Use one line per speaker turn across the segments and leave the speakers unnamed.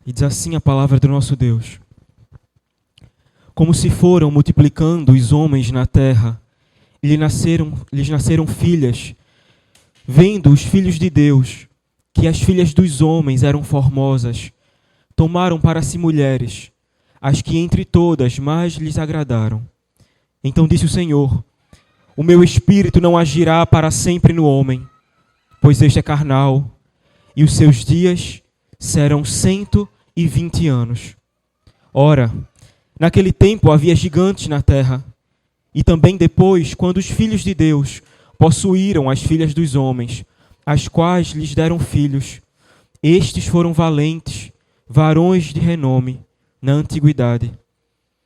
E diz assim a palavra do nosso Deus: como se foram multiplicando os homens na terra, e lhes nasceram filhas, vendo os filhos de Deus, que as filhas dos homens eram formosas, tomaram para si mulheres, as que entre todas mais lhes agradaram. Então disse o Senhor: o meu espírito não agirá para sempre no homem, pois este é carnal, e os seus dias serão 120 anos. Ora, naquele tempo havia gigantes na terra, e também depois, quando os filhos de Deus possuíram as filhas dos homens, as quais lhes deram filhos. Estes foram valentes, varões de renome, na antiguidade.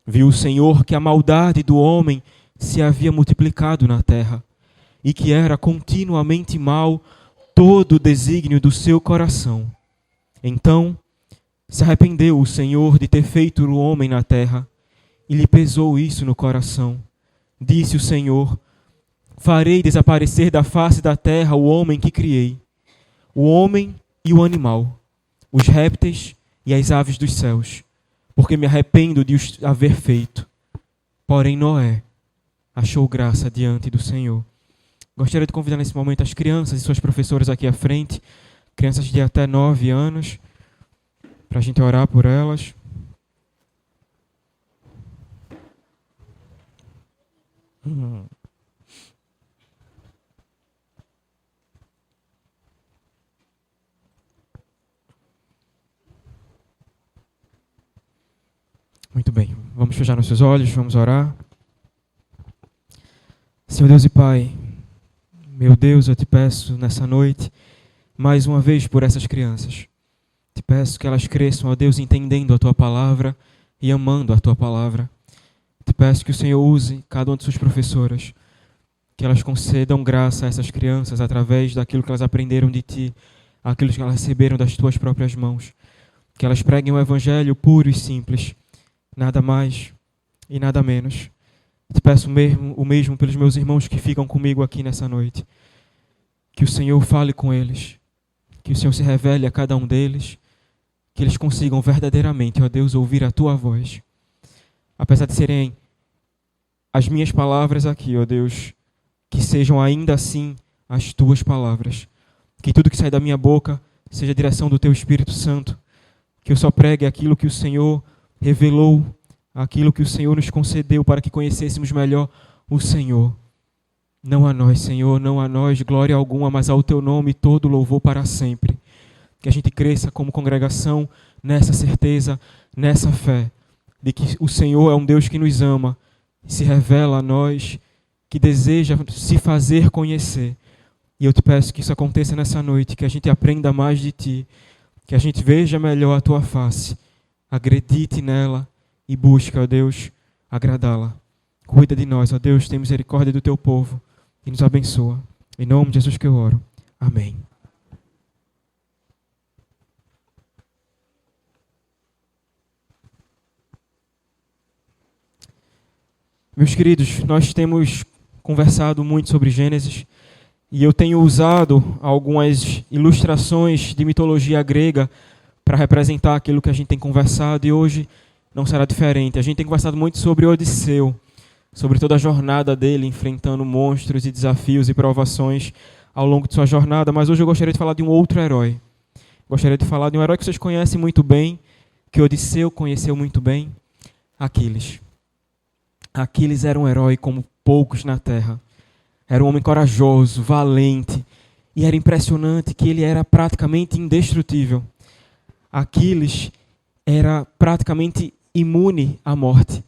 Viu o Senhor que a maldade do homem se havia multiplicado na terra, e que era continuamente mau todo o desígnio do seu coração. Então se arrependeu o Senhor de ter feito o homem na terra, e lhe pesou isso no coração. Disse o Senhor: farei desaparecer da face da terra o homem que criei, o homem e o animal, os répteis e as aves dos céus, porque me arrependo de os haver feito. Porém Noé achou graça diante do Senhor. Gostaria de convidar nesse momento as crianças e suas professoras aqui à frente, crianças de até 9 anos, para a gente orar por elas. Muito bem, vamos fechar nossos olhos, vamos orar. Senhor Deus e Pai, meu Deus, eu te peço nessa noite, mais uma vez por essas crianças. Te peço que elas cresçam, ó Deus, entendendo a Tua Palavra e amando a Tua Palavra. Te peço que o Senhor use cada uma de suas professoras, que elas concedam graça a essas crianças através daquilo que elas aprenderam de Ti, aquilo que elas receberam das Tuas próprias mãos. Que elas preguem o Evangelho puro e simples, nada mais e nada menos. Te peço o mesmo pelos meus irmãos que ficam comigo aqui nessa noite. Que o Senhor fale com eles, que o Senhor se revele a cada um deles, que eles consigam verdadeiramente, ó Deus, ouvir a Tua voz. Apesar de serem as minhas palavras aqui, ó Deus, que sejam ainda assim as Tuas palavras. Que tudo que sai da minha boca seja a direção do Teu Espírito Santo. Que eu só pregue aquilo que o Senhor revelou, aquilo que o Senhor nos concedeu para que conhecêssemos melhor o Senhor. Não a nós, Senhor, não a nós glória alguma, mas ao Teu nome todo louvor para sempre. Que a gente cresça como congregação nessa certeza, nessa fé, de que o Senhor é um Deus que nos ama, se revela a nós, que deseja se fazer conhecer. E eu te peço que isso aconteça nessa noite, que a gente aprenda mais de Ti, que a gente veja melhor a Tua face, acredite nela e busque, ó Deus, agradá-la. Cuida de nós, ó Deus, tem misericórdia do Teu povo e nos abençoa. Em nome de Jesus que eu oro. Amém. Meus queridos, nós temos conversado muito sobre Gênesis e eu tenho usado algumas ilustrações de mitologia grega para representar aquilo que a gente tem conversado, e hoje não será diferente. A gente tem conversado muito sobre Odisseu, sobre toda a jornada dele, enfrentando monstros e desafios e provações ao longo de sua jornada, mas hoje eu gostaria de falar de um outro herói. Gostaria de falar de um herói que vocês conhecem muito bem, que Odisseu conheceu muito bem, Aquiles. Aquiles era um herói como poucos na terra. Era um homem corajoso, valente, e era impressionante que ele era praticamente indestrutível. Aquiles era praticamente imune à morte.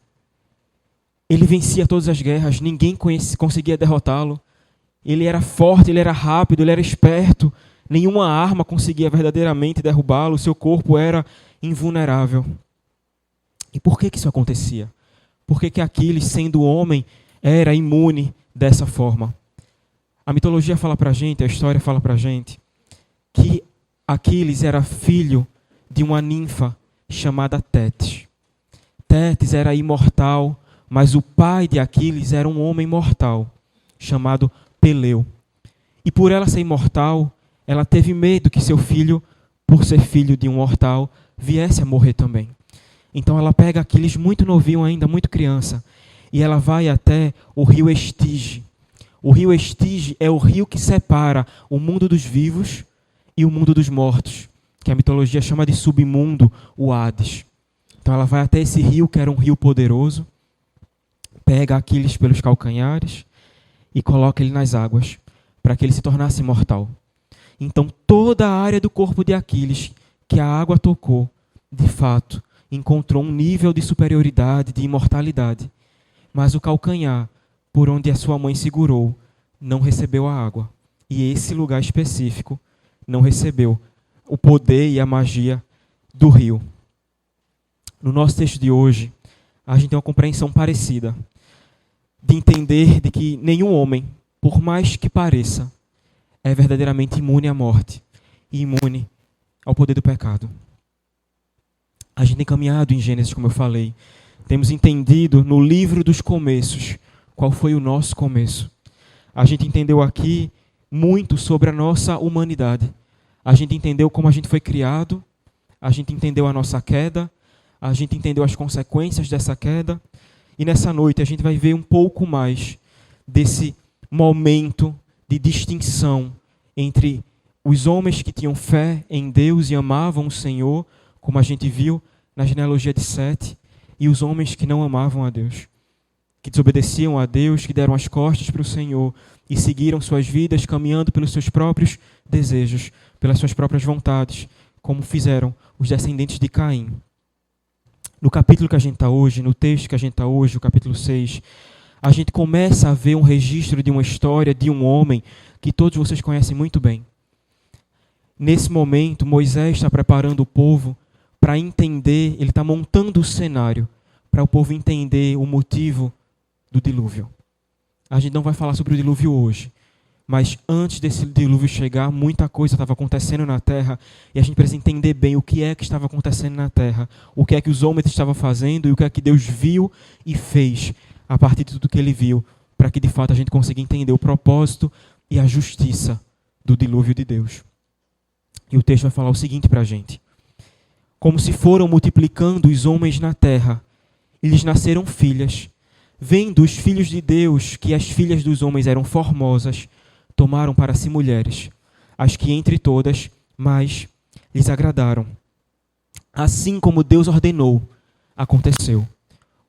Ele vencia todas as guerras, ninguém conseguia derrotá-lo. Ele era forte, ele era rápido, ele era esperto. Nenhuma arma conseguia verdadeiramente derrubá-lo, seu corpo era invulnerável. E por que isso acontecia? Por que Aquiles, sendo homem, era imune dessa forma? A mitologia fala pra gente, a história fala pra gente, que Aquiles era filho de uma ninfa chamada Tétis. Tétis era imortal, mas o pai de Aquiles era um homem mortal, chamado Peleu. E por ela ser imortal, ela teve medo que seu filho por ser filho de um mortal, viesse a morrer também. Então ela pega Aquiles muito novinho ainda, muito criança, e ela vai até o rio Estige. O rio Estige é o rio que separa o mundo dos vivos e o mundo dos mortos, que a mitologia chama de submundo, o Hades. Então ela vai até esse rio, que era um rio poderoso, pega Aquiles pelos calcanhares e coloca ele nas águas, para que ele se tornasse mortal. Então toda a área do corpo de Aquiles que a água tocou, de fato, encontrou um nível de superioridade, de imortalidade. Mas o calcanhar, por onde a sua mãe segurou, não recebeu a água. E esse lugar específico não recebeu o poder e a magia do rio. No nosso texto de hoje, a gente tem uma compreensão parecida, de entender de que nenhum homem, por mais que pareça, é verdadeiramente imune à morte e imune ao poder do pecado. A gente tem caminhado em Gênesis, como eu falei. Temos entendido no livro dos começos qual foi o nosso começo. A gente entendeu aqui muito sobre a nossa humanidade. A gente entendeu como a gente foi criado, a gente entendeu a nossa queda, a gente entendeu as consequências dessa queda. E nessa noite a gente vai ver um pouco mais desse momento de distinção entre os homens que tinham fé em Deus e amavam o Senhor, como a gente viu na genealogia de Sete, e os homens que não amavam a Deus, que desobedeciam a Deus, que deram as costas para o Senhor e seguiram suas vidas caminhando pelos seus próprios desejos, pelas suas próprias vontades, como fizeram os descendentes de Caim. No capítulo que a gente está hoje, no texto que a gente está hoje, o capítulo 6, a gente começa a ver um registro de uma história de um homem que todos vocês conhecem muito bem. Nesse momento, Moisés está preparando o povo para entender, ele está montando o cenário para o povo entender o motivo do dilúvio. A gente não vai falar sobre o dilúvio hoje, mas antes desse dilúvio chegar, muita coisa estava acontecendo na terra e a gente precisa entender bem o que é que estava acontecendo na terra, o que é que os homens estavam fazendo e o que é que Deus viu e fez a partir de tudo que ele viu, para que de fato a gente consiga entender o propósito e a justiça do dilúvio de Deus. E o texto vai falar o seguinte para a gente: como se foram multiplicando os homens na terra, e lhes nasceram filhas. Vendo os filhos de Deus que as filhas dos homens eram formosas, tomaram para si mulheres, as que entre todas mais lhes agradaram. Assim como Deus ordenou, aconteceu.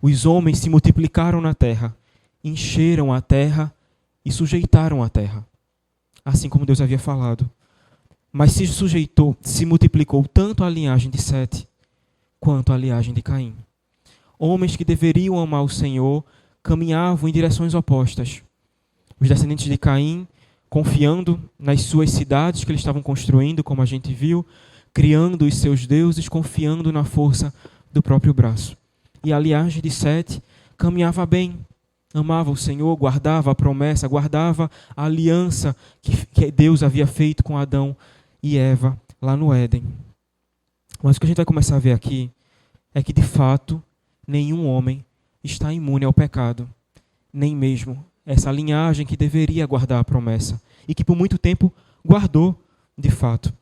Os homens se multiplicaram na terra, encheram a terra e sujeitaram a terra, assim como Deus havia falado. Mas se multiplicou tanto a linhagem de Sete, quanto a linhagem de Caim. Homens que deveriam amar o Senhor, caminhavam em direções opostas. Os descendentes de Caim, confiando nas suas cidades que eles estavam construindo, como a gente viu, criando os seus deuses, confiando na força do próprio braço. E a linhagem de Sete caminhava bem, amava o Senhor, guardava a promessa, guardava a aliança que Deus havia feito com Adão e Eva lá no Éden. Mas o que a gente vai começar a ver aqui é que, de fato, nenhum homem está imune ao pecado, nem mesmo essa linhagem que deveria guardar a promessa e que por muito tempo guardou, de fato.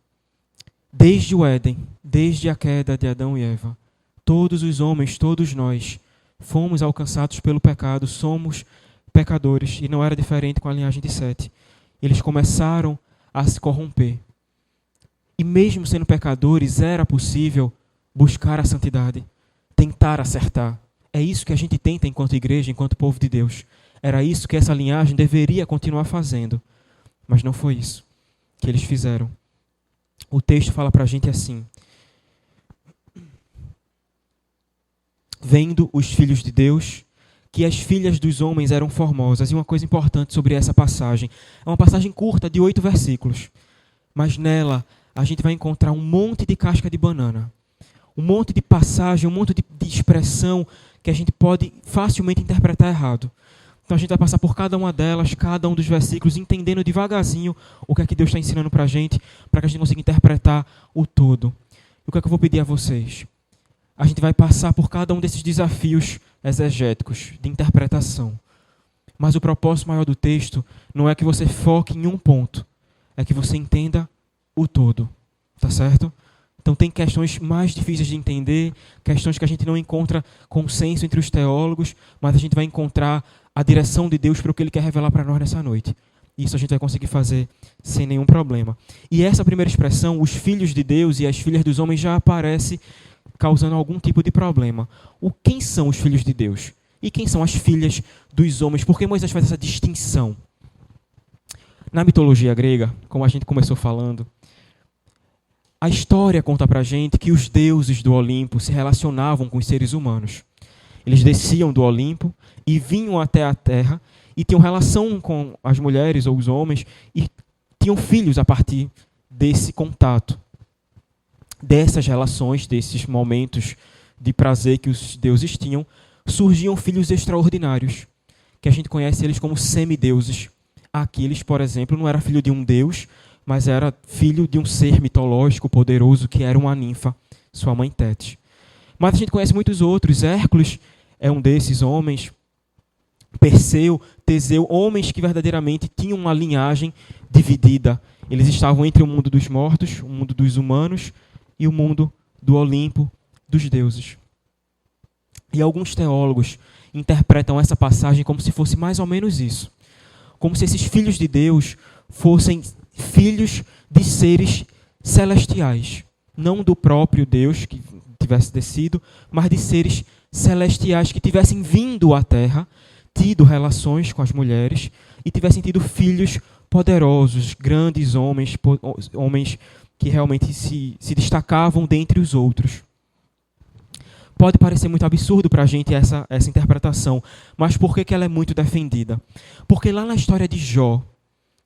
Desde o Éden, desde a queda de Adão e Eva, todos os homens, todos nós, fomos alcançados pelo pecado, somos pecadores, e não era diferente com a linhagem de Sete. Eles começaram a se corromper. E mesmo sendo pecadores, era possível buscar a santidade, tentar acertar. É isso que a gente tenta enquanto igreja, enquanto povo de Deus. Era isso que essa linhagem deveria continuar fazendo. Mas não foi isso que eles fizeram. O texto fala para a gente assim: vendo os filhos de Deus, que as filhas dos homens eram formosas. E uma coisa importante sobre essa passagem, é uma passagem curta de 8 versículos, mas nela a gente vai encontrar um monte de casca de banana, um monte de passagem, um monte de expressão que a gente pode facilmente interpretar errado. Então a gente vai passar por cada uma delas, cada um dos versículos, entendendo devagarzinho o que é que Deus está ensinando para a gente consiga interpretar o todo. E o que é que eu vou pedir a vocês? A gente vai passar por cada um desses desafios exegéticos, de interpretação. Mas o propósito maior do texto não é que você foque em um ponto, é que você entenda o todo. Tá certo? Então tem questões mais difíceis de entender, questões que a gente não encontra consenso entre os teólogos, mas a gente vai encontrar a direção de Deus para o que Ele quer revelar para nós nessa noite. Isso a gente vai conseguir fazer sem nenhum problema. E essa primeira expressão, os filhos de Deus e as filhas dos homens, já aparece causando algum tipo de problema. Quem são os filhos de Deus? E quem são as filhas dos homens? Por que Moisés faz essa distinção? Na mitologia grega, como a gente começou falando, a história conta pra gente que os deuses do Olimpo se relacionavam com os seres humanos. Eles desciam do Olimpo e vinham até a terra e tinham relação com as mulheres ou os homens e tinham filhos a partir desse contato, dessas relações, desses momentos de prazer que os deuses tinham, surgiam filhos extraordinários, que a gente conhece eles como semideuses. Aquiles, por exemplo, não era filho de um deus, mas era filho de um ser mitológico poderoso que era uma ninfa, sua mãe Tétis. Mas a gente conhece muitos outros. Hércules é um desses homens, Perseu, Teseu, homens que verdadeiramente tinham uma linhagem dividida. Eles estavam entre o mundo dos mortos, o mundo dos humanos e o mundo do Olimpo, dos deuses. E alguns teólogos interpretam essa passagem como se fosse mais ou menos isso. Como se esses filhos de Deus fossem filhos de seres celestiais. Não do próprio Deus que tivesse descido, mas de seres celestiais que tivessem vindo à Terra, tido relações com as mulheres e tivessem tido filhos poderosos, grandes homens, homens que realmente se destacavam dentre os outros. Pode parecer muito absurdo para a gente essa interpretação, mas por que ela é muito defendida? Porque lá na história de Jó,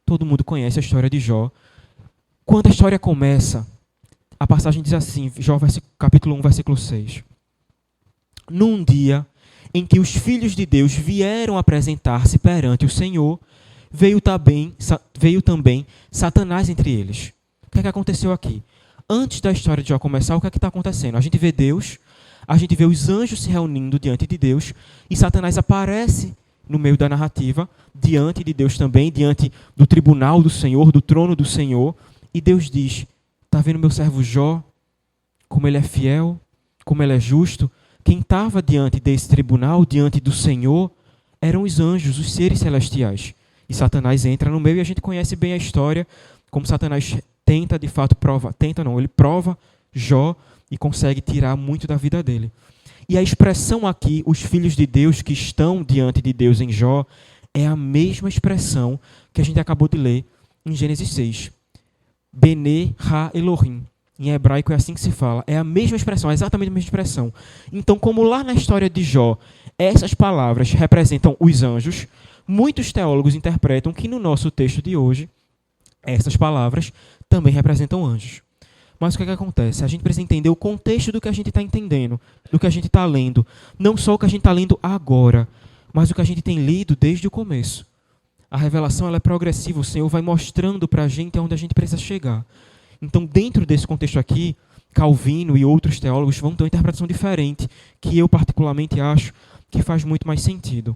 todo mundo conhece a história de Jó, quando a história começa, a passagem diz assim, Jó capítulo 1, versículo 6. Num dia em que os filhos de Deus vieram apresentar-se perante o Senhor, veio também Satanás entre eles. O que é que aconteceu aqui? Antes da história de Jó começar, o que é que está acontecendo? A gente vê Deus, a gente vê os anjos se reunindo diante de Deus, e Satanás aparece no meio da narrativa, diante de Deus também, diante do tribunal do Senhor, do trono do Senhor, e Deus diz, está vendo meu servo Jó, como ele é fiel, como ele é justo? Quem estava diante desse tribunal, diante do Senhor, eram os anjos, os seres celestiais. E Satanás entra no meio e a gente conhece bem a história, como Satanás tenta de fato ele prova Jó e consegue tirar muito da vida dele. E a expressão aqui, os filhos de Deus que estão diante de Deus em Jó, é a mesma expressão que a gente acabou de ler em Gênesis 6. Bene Ha Elohim. Em hebraico é assim que se fala. É a mesma expressão, é exatamente a mesma expressão. Então, como lá na história de Jó, essas palavras representam os anjos, muitos teólogos interpretam que no nosso texto de hoje, essas palavras também representam anjos. Mas o que é que acontece? A gente precisa entender o contexto do que a gente está entendendo, do que a gente está lendo. Não só o que a gente está lendo agora, mas o que a gente tem lido desde o começo. A revelação ela é progressiva, o Senhor vai mostrando para a gente aonde a gente precisa chegar. Então, dentro desse contexto aqui, Calvino e outros teólogos vão ter uma interpretação diferente, que eu particularmente acho que faz muito mais sentido.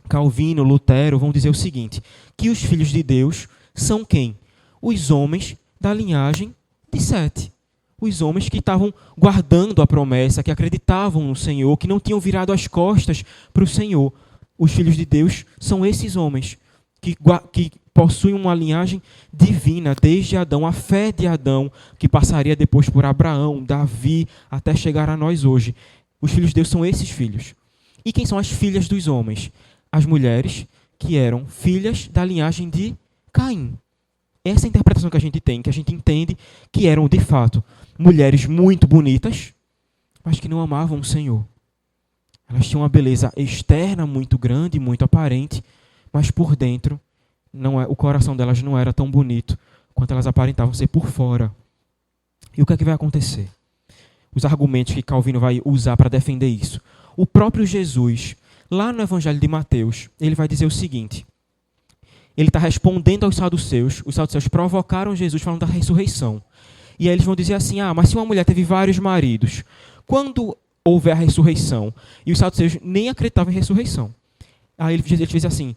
Calvino, Lutero vão dizer o seguinte, que os filhos de Deus são quem? Os homens da linhagem de Sete. Os homens que estavam guardando a promessa, que acreditavam no Senhor, que não tinham virado as costas para o Senhor. Os filhos de Deus são esses homens que possuem uma linhagem divina, desde Adão, a fé de Adão, que passaria depois por Abraão, Davi, até chegar a nós hoje. Os filhos de Deus são esses filhos. E quem são as filhas dos homens? As mulheres que eram filhas da linhagem de Caim. Essa é a interpretação que a gente tem, que a gente entende que eram, de fato, mulheres muito bonitas, mas que não amavam o Senhor. Elas tinham uma beleza externa muito grande, muito aparente, mas por dentro, o coração delas não era tão bonito quanto elas aparentavam ser por fora. E o que é que vai acontecer? Os argumentos que Calvino vai usar para defender isso. O próprio Jesus, lá no Evangelho de Mateus, ele vai dizer o seguinte. Ele está respondendo aos saduceus. Os saduceus provocaram Jesus falando da ressurreição. E aí eles vão dizer assim, mas se uma mulher teve vários maridos, quando houver a ressurreição? E os saduceus nem acreditavam em ressurreição. Aí ele diz assim,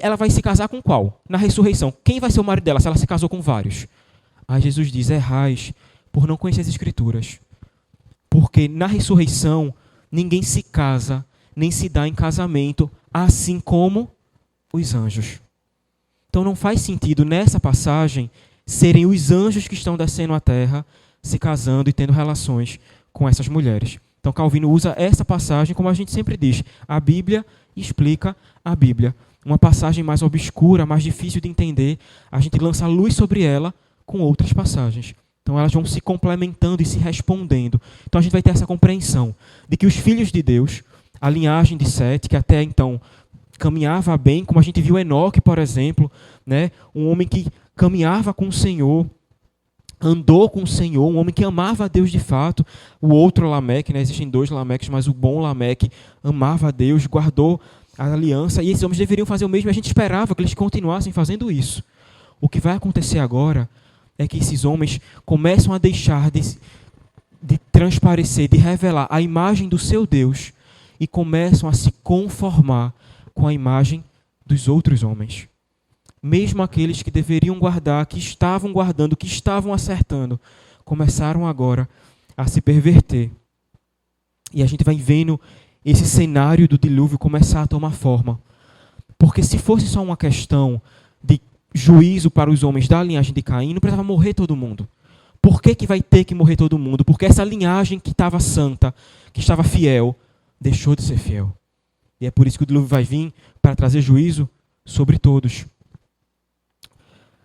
ela vai se casar com qual? Na ressurreição. Quem vai ser o marido dela se ela se casou com vários? Aí Jesus diz, errais, por não conhecer as Escrituras. Porque na ressurreição, ninguém se casa, nem se dá em casamento, assim como os anjos. Então não faz sentido nessa passagem serem os anjos que estão descendo à terra, se casando e tendo relações com essas mulheres. Então Calvino usa essa passagem, como a gente sempre diz, a Bíblia explica a Bíblia. Uma passagem mais obscura, mais difícil de entender, a gente lança luz sobre ela com outras passagens. Então elas vão se complementando e se respondendo. Então a gente vai ter essa compreensão de que os filhos de Deus, a linhagem de Sete, que até então caminhava bem, como a gente viu Enoque, por exemplo, né? Um homem que caminhava com o Senhor, andou com o Senhor, um homem que amava a Deus de fato. O outro Lameque, né? Existem dois Lameques, mas o bom Lameque amava a Deus, guardou a aliança, e esses homens deveriam fazer o mesmo, e a gente esperava que eles continuassem fazendo isso. O que vai acontecer agora é que esses homens começam a deixar de transparecer, de revelar a imagem do seu Deus e começam a se conformar com a imagem dos outros homens. Mesmo aqueles que deveriam guardar, que estavam guardando, que estavam acertando, começaram agora a se perverter. E a gente vai vendo esse cenário do dilúvio começar a tomar forma. Porque se fosse só uma questão de juízo para os homens da linhagem de Caim, não precisava morrer todo mundo. Por que vai ter que morrer todo mundo? Porque essa linhagem que estava santa, que estava fiel, deixou de ser fiel. E é por isso que o dilúvio vai vir para trazer juízo sobre todos.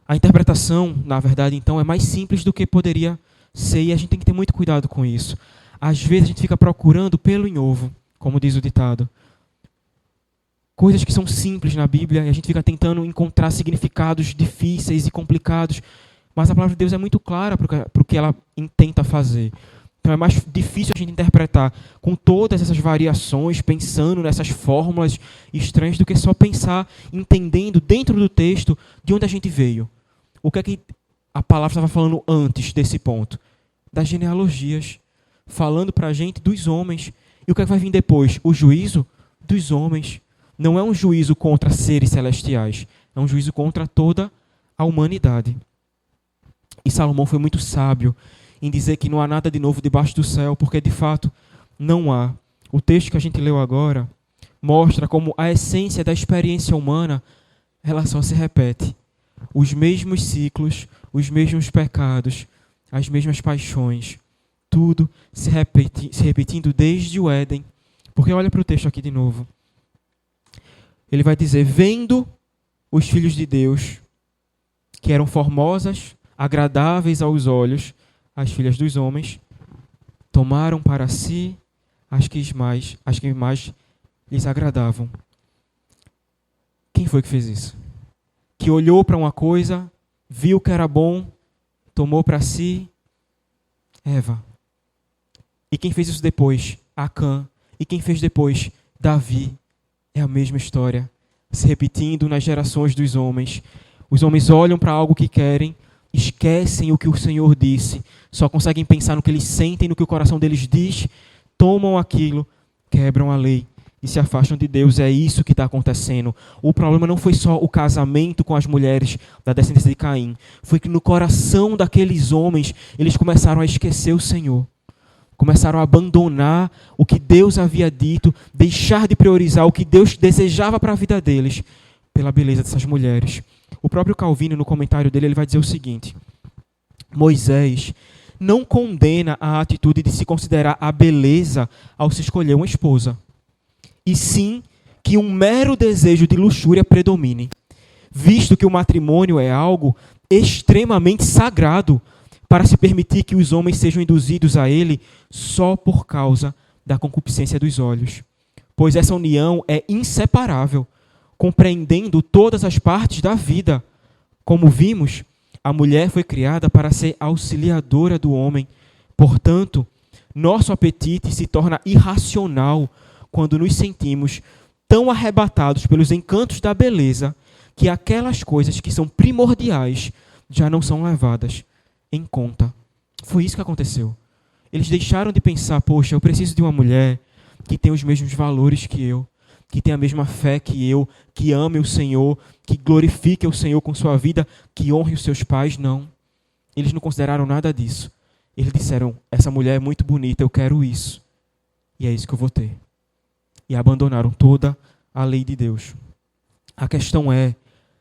A interpretação, na verdade, então, é mais simples do que poderia ser, e a gente tem que ter muito cuidado com isso. Às vezes a gente fica procurando pelo em ovo, como diz o ditado. Coisas que são simples na Bíblia, e a gente fica tentando encontrar significados difíceis e complicados, mas a palavra de Deus é muito clara para o que ela intenta fazer. Então é mais difícil a gente interpretar com todas essas variações, pensando nessas fórmulas estranhas, do que só pensar, entendendo dentro do texto de onde a gente veio. O que é que a palavra estava falando antes desse ponto? Das genealogias, falando para a gente dos homens. E o que é que vai vir depois? O juízo dos homens. Não é um juízo contra seres celestiais, é um juízo contra toda a humanidade. E Salomão foi muito sábio em dizer que não há nada de novo debaixo do céu, porque de fato não há. O texto que a gente leu agora mostra como a essência da experiência humana, ela só se repete. Os mesmos ciclos, os mesmos pecados, as mesmas paixões, tudo se repetindo desde o Éden. Porque olha para o texto aqui de novo. Ele vai dizer, vendo os filhos de Deus, que eram formosas, agradáveis aos olhos, as filhas dos homens, tomaram para si as que mais lhes agradavam. Quem foi que fez isso? Que olhou para uma coisa, viu que era bom, tomou para si? Eva. E quem fez isso depois? Acã. E quem fez depois? Davi. É a mesma história, se repetindo nas gerações dos homens. Os homens olham para algo que querem, esquecem o que o Senhor disse, só conseguem pensar no que eles sentem, no que o coração deles diz, tomam aquilo, quebram a lei e se afastam de Deus. É isso que está acontecendo. O problema não foi só o casamento com as mulheres da descendência de Caim, foi que no coração daqueles homens, eles começaram a esquecer o Senhor. Começaram a abandonar o que Deus havia dito, deixar de priorizar o que Deus desejava para a vida deles, pela beleza dessas mulheres. O próprio Calvino, no comentário dele, ele vai dizer o seguinte: Moisés não condena a atitude de se considerar a beleza ao se escolher uma esposa, e sim que um mero desejo de luxúria predomine, visto que o matrimônio é algo extremamente sagrado para se permitir que os homens sejam induzidos a ele só por causa da concupiscência dos olhos. Pois essa união é inseparável, compreendendo todas as partes da vida. Como vimos, a mulher foi criada para ser auxiliadora do homem. Portanto, nosso apetite se torna irracional quando nos sentimos tão arrebatados pelos encantos da beleza que aquelas coisas que são primordiais já não são levadas em conta. Foi isso que aconteceu. Eles deixaram de pensar, poxa, eu preciso de uma mulher que tem os mesmos valores que eu, que tem a mesma fé que eu, que ame o Senhor, que glorifique o Senhor com sua vida, que honre os seus pais. Não. Eles não consideraram nada disso. eles disseram, essa mulher é muito bonita, eu quero isso. E é isso que eu vou ter. E abandonaram toda a lei de Deus. A questão é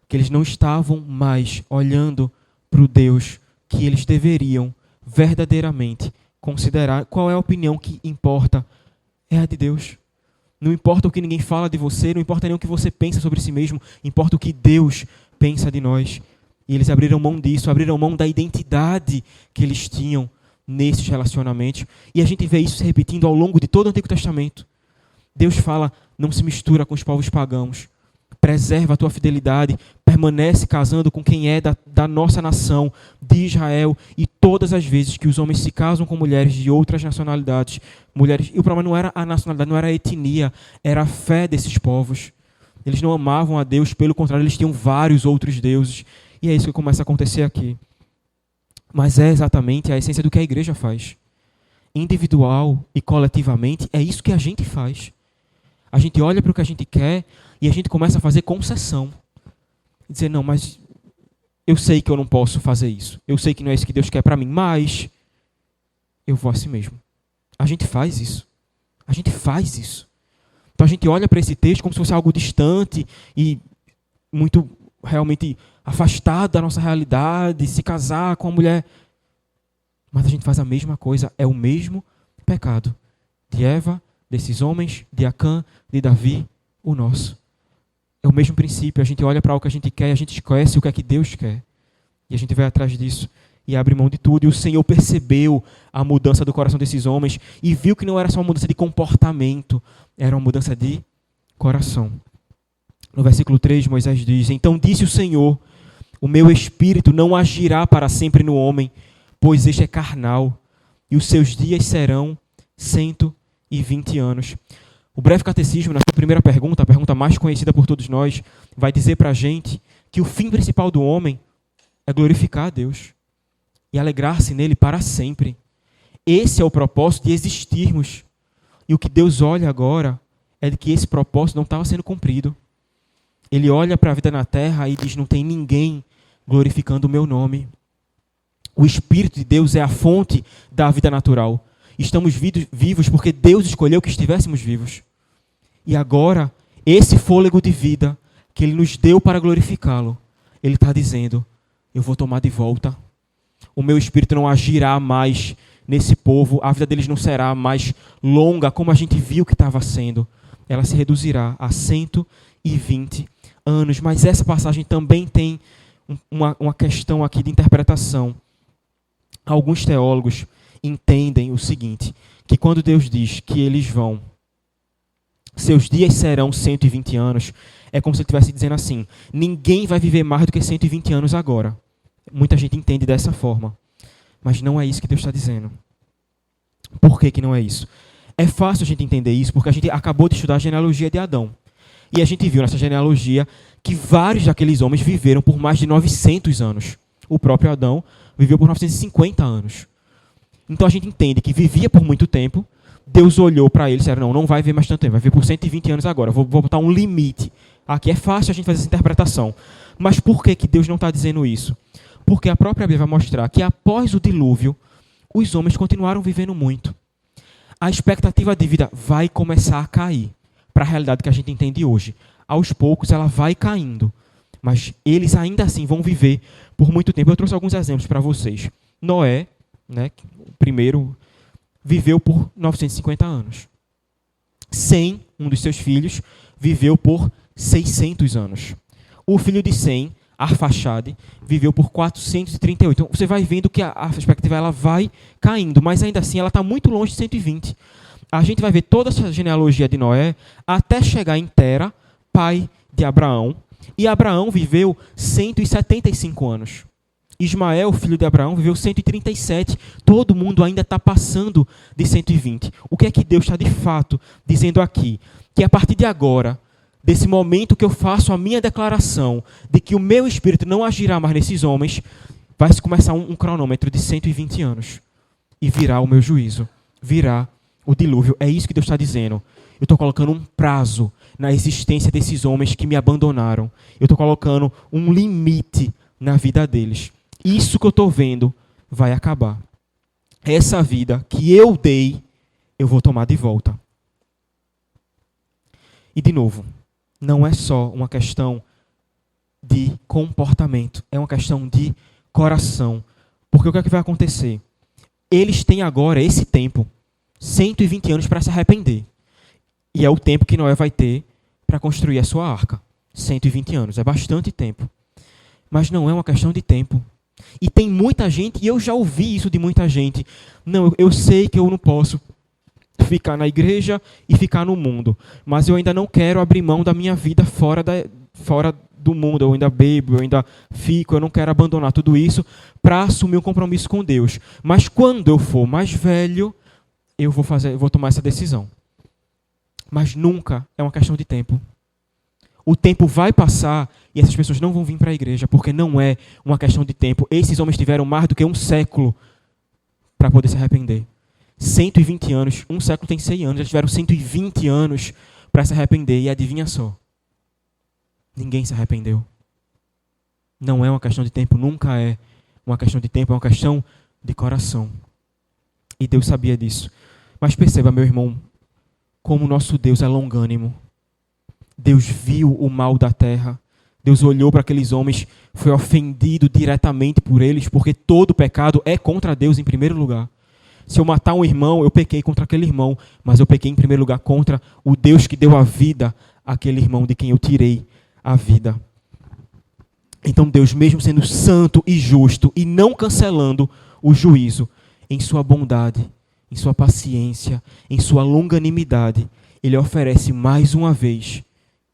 que eles não estavam mais olhando para o Deus que eles deveriam verdadeiramente considerar. Qual é a opinião que importa? É a de Deus. Não importa o que ninguém fala de você, não importa nem o que você pensa sobre si mesmo, importa o que Deus pensa de nós. E eles abriram mão disso, abriram mão da identidade que eles tinham nesses relacionamentos. E a gente vê isso se repetindo ao longo de todo o Antigo Testamento. Deus fala, não se mistura com os povos pagãos. Preserva a tua fidelidade, permanece casando com quem é da nossa nação, de Israel. E todas as vezes que os homens se casam com mulheres de outras nacionalidades, mulheres, e o problema não era a nacionalidade, não era a etnia, era a fé desses povos. Eles não amavam a Deus, pelo contrário, eles tinham vários outros deuses. E é isso que começa a acontecer aqui. Mas é exatamente a essência do que a igreja faz. Individual e coletivamente, é isso que a gente faz. A gente olha para o que a gente quer e a gente começa a fazer concessão. Dizer, não, mas eu sei que eu não posso fazer isso. Eu sei que não é isso que Deus quer para mim, mas eu vou assim mesmo. A gente faz isso. A gente faz isso. Então a gente olha para esse texto como se fosse algo distante e muito realmente afastado da nossa realidade, se casar com uma mulher. Mas a gente faz a mesma coisa, é o mesmo pecado de Eva, desses homens, de Acã, de Davi, o nosso. É o mesmo princípio, a gente olha para o que a gente quer, a gente esquece o que é que Deus quer. E a gente vai atrás disso e abre mão de tudo. E o Senhor percebeu a mudança do coração desses homens e viu que não era só uma mudança de comportamento, era uma mudança de coração. No versículo 3, Moisés diz, então disse o Senhor, o meu espírito não agirá para sempre no homem, pois este é carnal, e os seus dias serão 120 anos. O breve catecismo, na sua primeira pergunta, a pergunta mais conhecida por todos nós, vai dizer para a gente que o fim principal do homem é glorificar a Deus e alegrar-se nele para sempre. Esse é o propósito de existirmos. E o que Deus olha agora é de que esse propósito não estava sendo cumprido. Ele olha para a vida na terra e diz, não tem ninguém glorificando o meu nome. O Espírito de Deus é a fonte da vida natural. Estamos vivos porque Deus escolheu que estivéssemos vivos. E agora, esse fôlego de vida que Ele nos deu para glorificá-lo, Ele está dizendo, eu vou tomar de volta. O meu Espírito não agirá mais nesse povo, a vida deles não será mais longa como a gente viu que estava sendo. Ela se reduzirá a 120 anos. Mas essa passagem também tem uma questão aqui de interpretação. Alguns teólogos entendem o seguinte, que quando Deus diz que eles vão, seus dias serão 120 anos, é como se ele estivesse dizendo assim, ninguém vai viver mais do que 120 anos agora. Muita gente entende dessa forma, mas não é isso que Deus está dizendo. Por que que não é isso? É fácil a gente entender isso, porque a gente acabou de estudar a genealogia de Adão. E a gente viu nessa genealogia que vários daqueles homens viveram por mais de 900 anos. O próprio Adão viveu por 950 anos. Então a gente entende que vivia por muito tempo, Deus olhou para ele e disse, não vai viver mais tanto tempo, vai viver por 120 anos agora, vou botar um limite. Aqui é fácil a gente fazer essa interpretação. Mas por que que Deus não está dizendo isso? Porque a própria Bíblia vai mostrar que após o dilúvio, os homens continuaram vivendo muito. A expectativa de vida vai começar a cair para a realidade que a gente entende hoje. Aos poucos ela vai caindo, mas eles ainda assim vão viver por muito tempo. Eu trouxe alguns exemplos para vocês. Noé, o primeiro, viveu por 950 anos. Sem, um dos seus filhos, viveu por 600 anos. O filho de Sem, Arfaxade, viveu por 438. Então você vai vendo que a perspectiva ela vai caindo, mas ainda assim ela está muito longe de 120. A gente vai ver toda essa genealogia de Noé até chegar em Tera, pai de Abraão. E Abraão viveu 175 anos. Ismael, filho de Abraão, viveu 137. Todo mundo ainda está passando de 120. O que é que Deus está de fato dizendo aqui? Que a partir de agora, desse momento que eu faço a minha declaração de que o meu espírito não agirá mais nesses homens, vai se começar um cronômetro de 120 anos. E virá o meu juízo. Virá o dilúvio. É isso que Deus está dizendo. Eu estou colocando um prazo na existência desses homens que me abandonaram. Eu estou colocando um limite na vida deles. Isso que eu estou vendo vai acabar. essa vida que eu dei, eu vou tomar de volta. E de novo, não é só uma questão de comportamento, é uma questão de coração. Porque o que é que vai acontecer? Eles têm agora esse tempo, 120 anos para se arrepender. E é o tempo que Noé vai ter para construir a sua arca. 120 anos, é bastante tempo. Mas não é uma questão de tempo. E tem muita gente, e eu já ouvi isso de muita gente, não, eu sei que eu não posso ficar na igreja e ficar no mundo, mas eu ainda não quero abrir mão da minha vida fora do mundo, eu ainda bebo, eu ainda fico, eu não quero abandonar tudo isso para assumir um compromisso com Deus. Mas quando eu for mais velho, eu vou tomar essa decisão. Mas nunca é uma questão de tempo. O tempo vai passar e essas pessoas não vão vir para a igreja, porque não é uma questão de tempo. Esses homens tiveram mais do que um século para poder se arrepender. 120 anos, um século tem 100 anos, eles tiveram 120 anos para se arrepender. E adivinha só, ninguém se arrependeu. Não é uma questão de tempo, nunca é uma questão de tempo, é uma questão de coração. E Deus sabia disso. Mas perceba, meu irmão, como o nosso Deus é longânimo. Deus viu o mal da terra. Deus olhou para aqueles homens, foi ofendido diretamente por eles, porque todo pecado é contra Deus em primeiro lugar. Se eu matar um irmão, eu pequei contra aquele irmão, mas eu pequei em primeiro lugar contra o Deus que deu a vida àquele irmão de quem eu tirei a vida. Então Deus, mesmo sendo santo e justo e não cancelando o juízo, em sua bondade, em sua paciência, em sua longanimidade, Ele oferece mais uma vez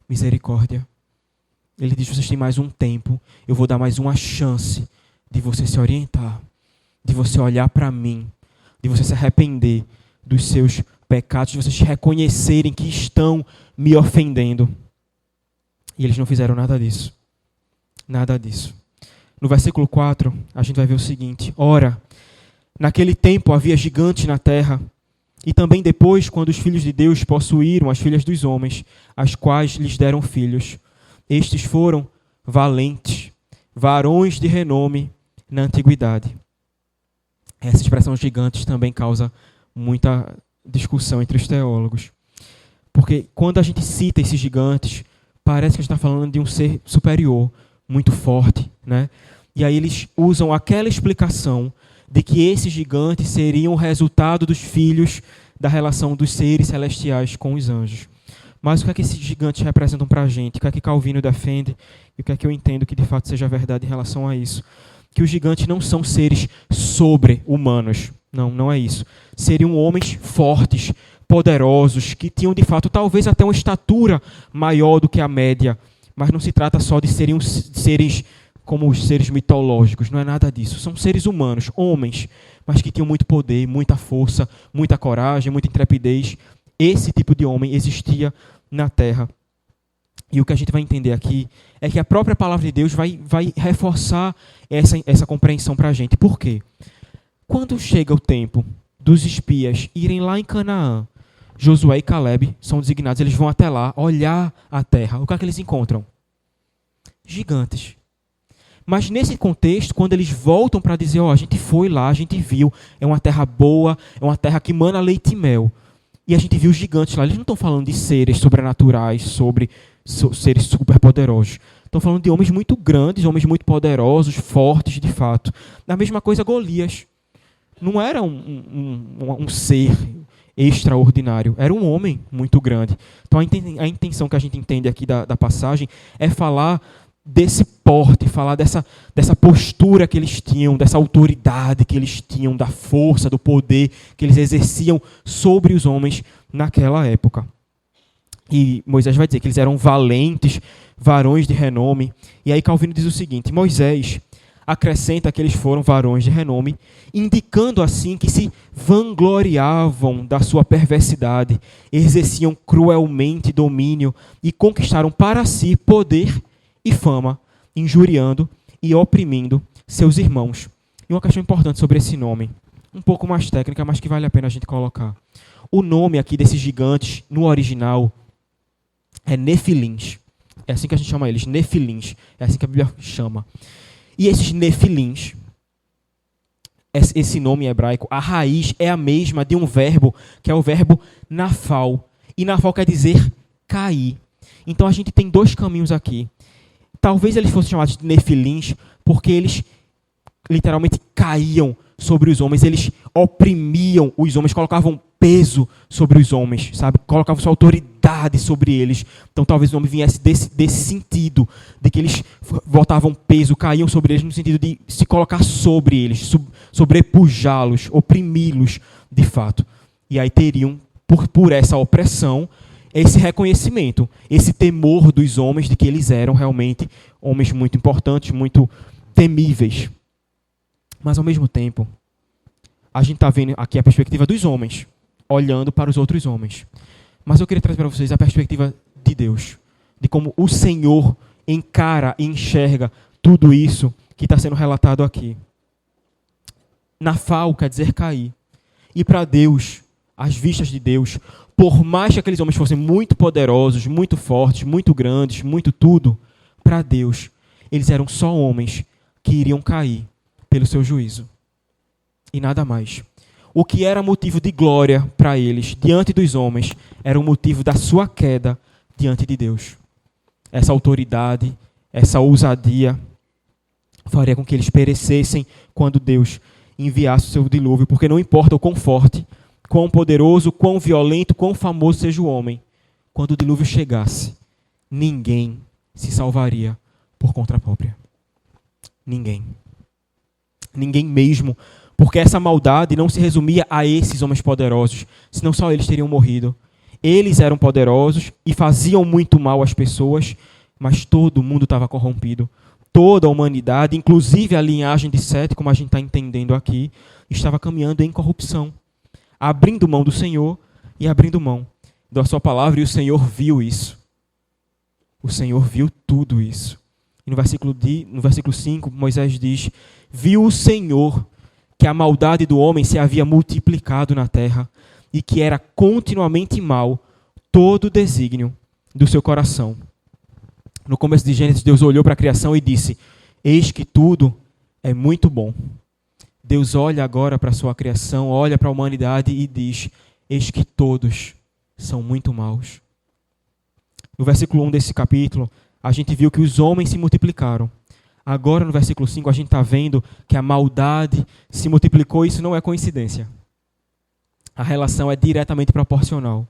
misericórdia. Ele diz, vocês têm mais um tempo, eu vou dar mais uma chance de você se orientar, de você olhar para mim, de você se arrepender dos seus pecados, de vocês reconhecerem que estão me ofendendo. E eles não fizeram nada disso. Nada disso. No versículo 4, a gente vai ver o seguinte: ora, naquele tempo havia gigantes na terra, e também depois, quando os filhos de Deus possuíram as filhas dos homens, as quais lhes deram filhos. Estes foram valentes, varões de renome na antiguidade. Essa expressão gigantes também causa muita discussão entre os teólogos. Porque quando a gente cita esses gigantes, parece que a gente está falando de um ser superior, muito forte, né? E aí eles usam aquela explicação de que esses gigantes seriam o resultado dos filhos da relação dos seres celestiais com os anjos. Mas o que é que esses gigantes representam para a gente? O que é que Calvino defende? E o que é que eu entendo que de fato seja verdade em relação a isso? Que os gigantes não são seres sobre-humanos. Não, não é isso. Seriam homens fortes, poderosos, que tinham de fato talvez até uma estatura maior do que a média. Mas não se trata só de serem seres como os seres mitológicos, não é nada disso. São seres humanos, homens, mas que tinham muito poder, muita força, muita coragem, muita intrepidez. Esse tipo de homem existia na Terra. E o que a gente vai entender aqui é que a própria palavra de Deus vai reforçar essa compreensão para a gente. Por quê? Quando chega o tempo dos espias irem lá em Canaã, Josué e Caleb são designados, eles vão até lá olhar a terra. O que é que eles encontram? Gigantes. Mas nesse contexto, quando eles voltam para dizer, a gente foi lá, a gente viu, é uma terra boa, é uma terra que mana leite e mel. E a gente viu gigantes lá. Eles não estão falando de seres sobrenaturais, seres superpoderosos. Estão falando de homens muito grandes, homens muito poderosos, fortes de fato. A mesma coisa Golias. Não era um ser extraordinário, era um homem muito grande. Então a intenção que a gente entende aqui da passagem é falar desse porte, falar dessa postura que eles tinham, dessa autoridade que eles tinham, da força, do poder que eles exerciam sobre os homens naquela época. E Moisés vai dizer que eles eram valentes, varões de renome. E aí Calvino diz o seguinte: Moisés acrescenta que eles foram varões de renome, indicando assim que se vangloriavam da sua perversidade, exerciam cruelmente domínio e conquistaram para si poder e fama, injuriando e oprimindo seus irmãos. E uma questão importante sobre esse nome, um pouco mais técnica, mas que vale a pena a gente colocar. O nome aqui desses gigantes, no original, é Nefilins. É assim que a gente chama eles, Nefilins. É assim que a Bíblia chama. E esses Nefilins esse nome hebraico, a raiz é a mesma de um verbo, que é o verbo nafal. E nafal quer dizer cair. Então a gente tem dois caminhos aqui. Talvez eles fossem chamados de nefilins, porque eles literalmente caíam sobre os homens, eles oprimiam os homens, colocavam peso sobre os homens, sabe? Colocavam sua autoridade sobre eles. Então talvez o nome viesse desse sentido, de que eles botavam peso, caíam sobre eles, no sentido de se colocar sobre eles, sobrepujá-los, oprimi-los de fato. E aí teriam, por essa opressão, esse reconhecimento, esse temor dos homens de que eles eram realmente homens muito importantes, muito temíveis. Mas, ao mesmo tempo, a gente está vendo aqui a perspectiva dos homens, olhando para os outros homens. Mas eu queria trazer para vocês a perspectiva de Deus, de como o Senhor encara e enxerga tudo isso que está sendo relatado aqui. Nafal quer dizer cair. E para Deus, às vistas de Deus, por mais que aqueles homens fossem muito poderosos, muito fortes, muito grandes, muito tudo, para Deus, eles eram só homens que iriam cair pelo seu juízo. E nada mais. O que era motivo de glória para eles, diante dos homens, era o motivo da sua queda diante de Deus. Essa autoridade, essa ousadia, faria com que eles perecessem quando Deus enviasse o seu dilúvio, porque não importa o quão forte, quão poderoso, quão violento, quão famoso seja o homem, quando o dilúvio chegasse, ninguém se salvaria por conta própria. Ninguém. Ninguém mesmo, porque essa maldade não se resumia a esses homens poderosos, senão só eles teriam morrido. Eles eram poderosos e faziam muito mal às pessoas, mas todo mundo estava corrompido. Toda a humanidade, inclusive a linhagem de Sete, como a gente está entendendo aqui, estava caminhando em corrupção, abrindo mão do Senhor e abrindo mão da sua palavra, e o Senhor viu isso. O Senhor viu tudo isso. E no versículo 5, Moisés diz: viu o Senhor que a maldade do homem se havia multiplicado na terra e que era continuamente mal todo o desígnio do seu coração. No começo de Gênesis, Deus olhou para a criação e disse: eis que tudo é muito bom. Deus olha agora para a sua criação, olha para a humanidade e diz: eis que todos são muito maus. No versículo 1 desse capítulo, a gente viu que os homens se multiplicaram. Agora, no versículo 5, a gente está vendo que a maldade se multiplicou, e isso não é coincidência. A relação é diretamente proporcional.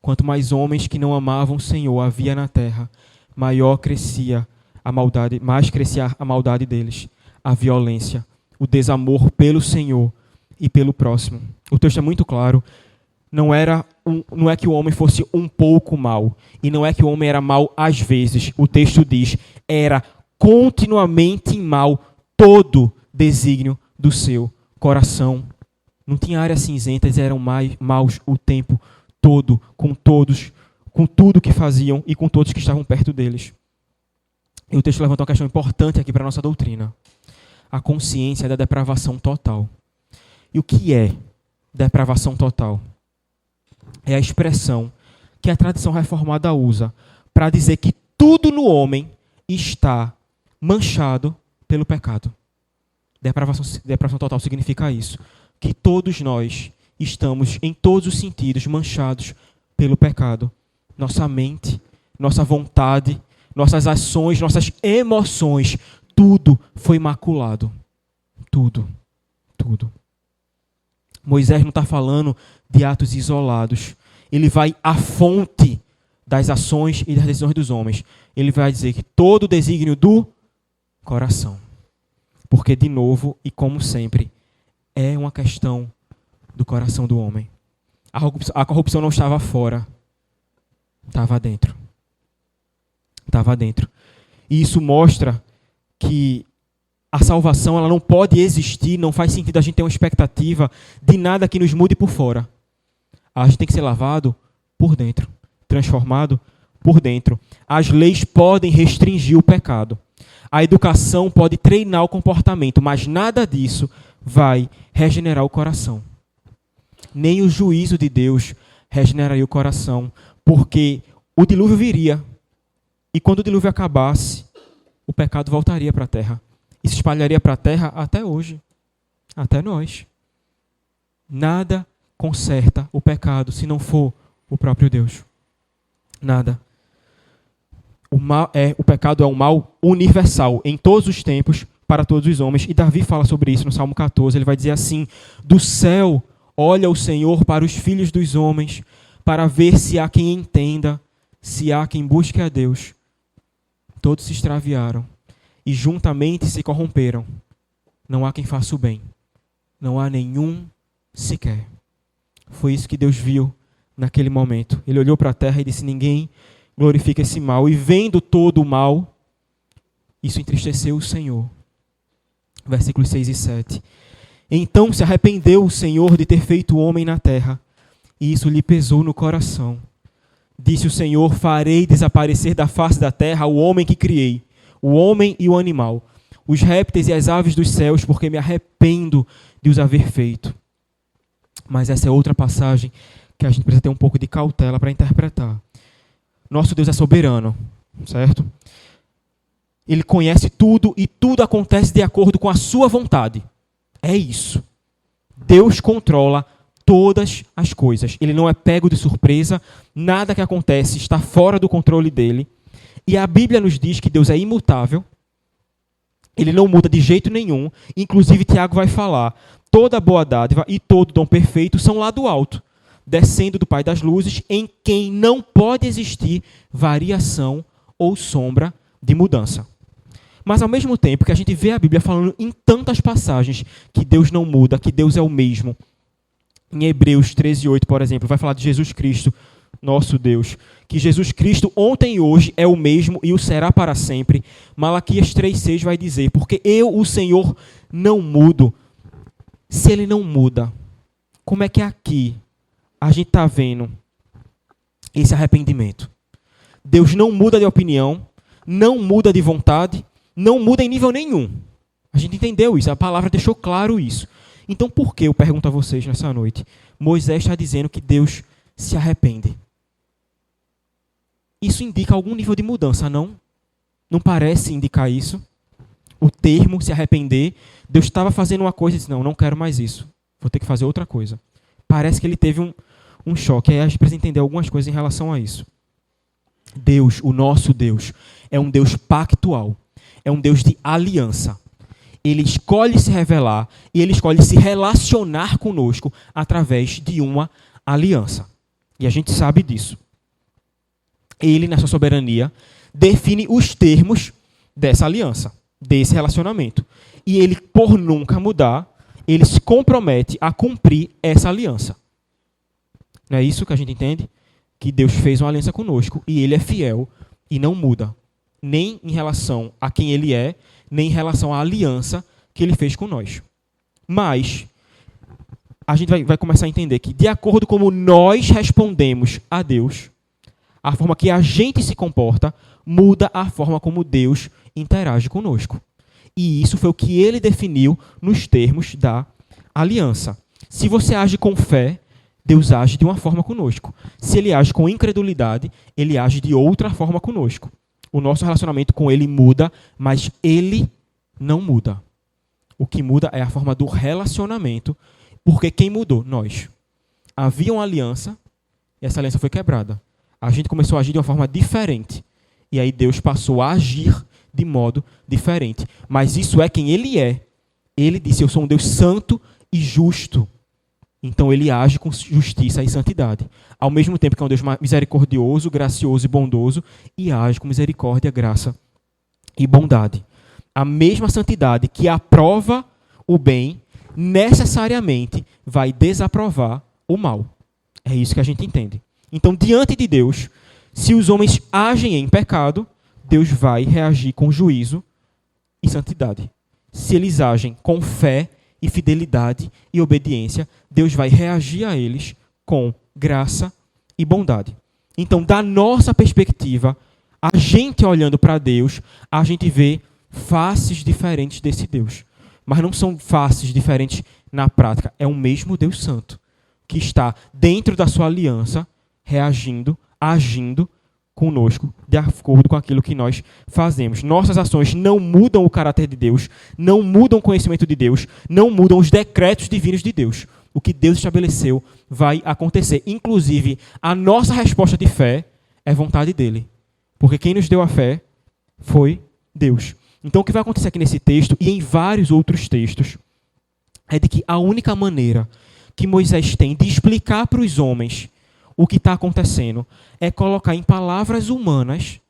Quanto mais homens que não amavam o Senhor havia na terra, maior crescia a maldade, mais crescia a maldade deles, a violência, o desamor pelo Senhor e pelo próximo. O texto é muito claro. Não é que o homem fosse um pouco mau, e não é que o homem era mau às vezes. O texto diz: era continuamente mal todo desígnio do seu coração. Não tinha áreas cinzentas, eram maus o tempo todo, com tudo que faziam e com todos que estavam perto deles. E o texto levanta uma questão importante aqui para a nossa doutrina: a consciência da depravação total. E o que é depravação total? É a expressão que a tradição reformada usa para dizer que tudo no homem está manchado pelo pecado. Depravação total significa isso, que todos nós estamos, em todos os sentidos, manchados pelo pecado. Nossa mente, nossa vontade, nossas ações, nossas emoções, tudo foi maculado. Tudo. Moisés não está falando de atos isolados. Ele vai à fonte das ações e das decisões dos homens. Ele vai dizer que todo o desígnio do coração. Porque, de novo, e como sempre, é uma questão do coração do homem. A corrupção não estava fora. Estava dentro. E isso mostra que a salvação ela não pode existir, não faz sentido a gente ter uma expectativa de nada que nos mude por fora. A gente tem que ser lavado por dentro, transformado por dentro. As leis podem restringir o pecado. A educação pode treinar o comportamento, mas nada disso vai regenerar o coração. Nem o juízo de Deus regeneraria o coração, porque o dilúvio viria. E quando o dilúvio acabasse, o pecado voltaria para a terra. E se espalharia para a terra até hoje. Até nós. Nada conserta o pecado se não for o próprio Deus. Nada. O pecado é um mal universal, em todos os tempos, para todos os homens. E Davi fala sobre isso no Salmo 14. Ele vai dizer assim: do céu olha o Senhor para os filhos dos homens, para ver se há quem entenda, se há quem busque a Deus. Todos se extraviaram e juntamente se corromperam. Não há quem faça o bem. Não há nenhum sequer. Foi isso que Deus viu naquele momento. Ele olhou para a terra e disse: ninguém glorifica esse mal. E vendo todo o mal, isso entristeceu o Senhor. Versículos 6 e 7. Então se arrependeu o Senhor de ter feito o homem na terra, e isso lhe pesou no coração. Disse o Senhor: farei desaparecer da face da terra o homem que criei, o homem e o animal, os répteis e as aves dos céus, porque me arrependo de os haver feito. Mas essa é outra passagem que a gente precisa ter um pouco de cautela para interpretar. Nosso Deus é soberano, certo? Ele conhece tudo e tudo acontece de acordo com a sua vontade. É isso. Deus controla todas as coisas. Ele não é pego de surpresa. Nada que acontece está fora do controle dele. E a Bíblia nos diz que Deus é imutável. Ele não muda de jeito nenhum. Inclusive, Tiago vai falar: toda boa dádiva e todo dom perfeito são lá do alto, descendo do Pai das luzes, em quem não pode existir variação ou sombra de mudança. Mas, ao mesmo tempo que a gente vê a Bíblia falando em tantas passagens que Deus não muda, que Deus é o mesmo. Em Hebreus 13:8, por exemplo, vai falar de Jesus Cristo, nosso Deus. Que Jesus Cristo ontem e hoje é o mesmo e o será para sempre. Malaquias 3:6 vai dizer: porque eu, o Senhor, não mudo. Se ele não muda, como é que aqui a gente está vendo esse arrependimento? Deus não muda de opinião, não muda de vontade, não muda em nível nenhum. A gente entendeu isso, a palavra deixou claro isso. Então por que, eu pergunto a vocês nessa noite, Moisés está dizendo que Deus se arrepende? Isso indica algum nível de mudança, não? Não parece indicar isso? O termo se arrepender, Deus estava fazendo uma coisa e disse: não quero mais isso, vou ter que fazer outra coisa. Parece que ele teve um choque. Aí a gente precisa entender algumas coisas em relação a isso. Deus, o nosso Deus, é um Deus pactual. É um Deus de aliança. Ele escolhe se revelar e ele escolhe se relacionar conosco através de uma aliança. E a gente sabe disso. Ele, na sua soberania, define os termos dessa aliança, desse relacionamento. E ele, por nunca mudar, ele se compromete a cumprir essa aliança. Não é isso que a gente entende? Que Deus fez uma aliança conosco e ele é fiel e não muda. Nem em relação a quem ele é, nem em relação à aliança que ele fez com nós. Mas a gente vai começar a entender que, de acordo com como nós respondemos a Deus, a forma que a gente se comporta muda a forma como Deus interage conosco. E isso foi o que ele definiu nos termos da aliança. Se você age com fé, Deus age de uma forma conosco. Se ele age com incredulidade, ele age de outra forma conosco. O nosso relacionamento com ele muda, mas ele não muda. O que muda é a forma do relacionamento, porque quem mudou? Nós. Havia uma aliança, e essa aliança foi quebrada. A gente começou a agir de uma forma diferente. E aí Deus passou a agir de modo diferente. Mas isso é quem ele é. Ele disse: eu sou um Deus santo e justo. Então ele age com justiça e santidade. Ao mesmo tempo que é um Deus misericordioso, gracioso e bondoso, e age com misericórdia, graça e bondade. A mesma santidade que aprova o bem, necessariamente vai desaprovar o mal. É isso que a gente entende. Então, diante de Deus, se os homens agem em pecado, Deus vai reagir com juízo e santidade. Se eles agem com fé e fidelidade e obediência, Deus vai reagir a eles com graça e bondade. Então, da nossa perspectiva, a gente olhando para Deus, a gente vê faces diferentes desse Deus. Mas não são faces diferentes na prática. É o mesmo Deus Santo, que está dentro da sua aliança, reagindo, agindo conosco de acordo com aquilo que nós fazemos. Nossas ações não mudam o caráter de Deus, não mudam o conhecimento de Deus, não mudam os decretos divinos de Deus. O que Deus estabeleceu vai acontecer. Inclusive, a nossa resposta de fé é vontade dele. Porque quem nos deu a fé foi Deus. Então, o que vai acontecer aqui nesse texto e em vários outros textos é de que a única maneira que Moisés tem de explicar para os homens o que está acontecendo é colocar em palavras humanas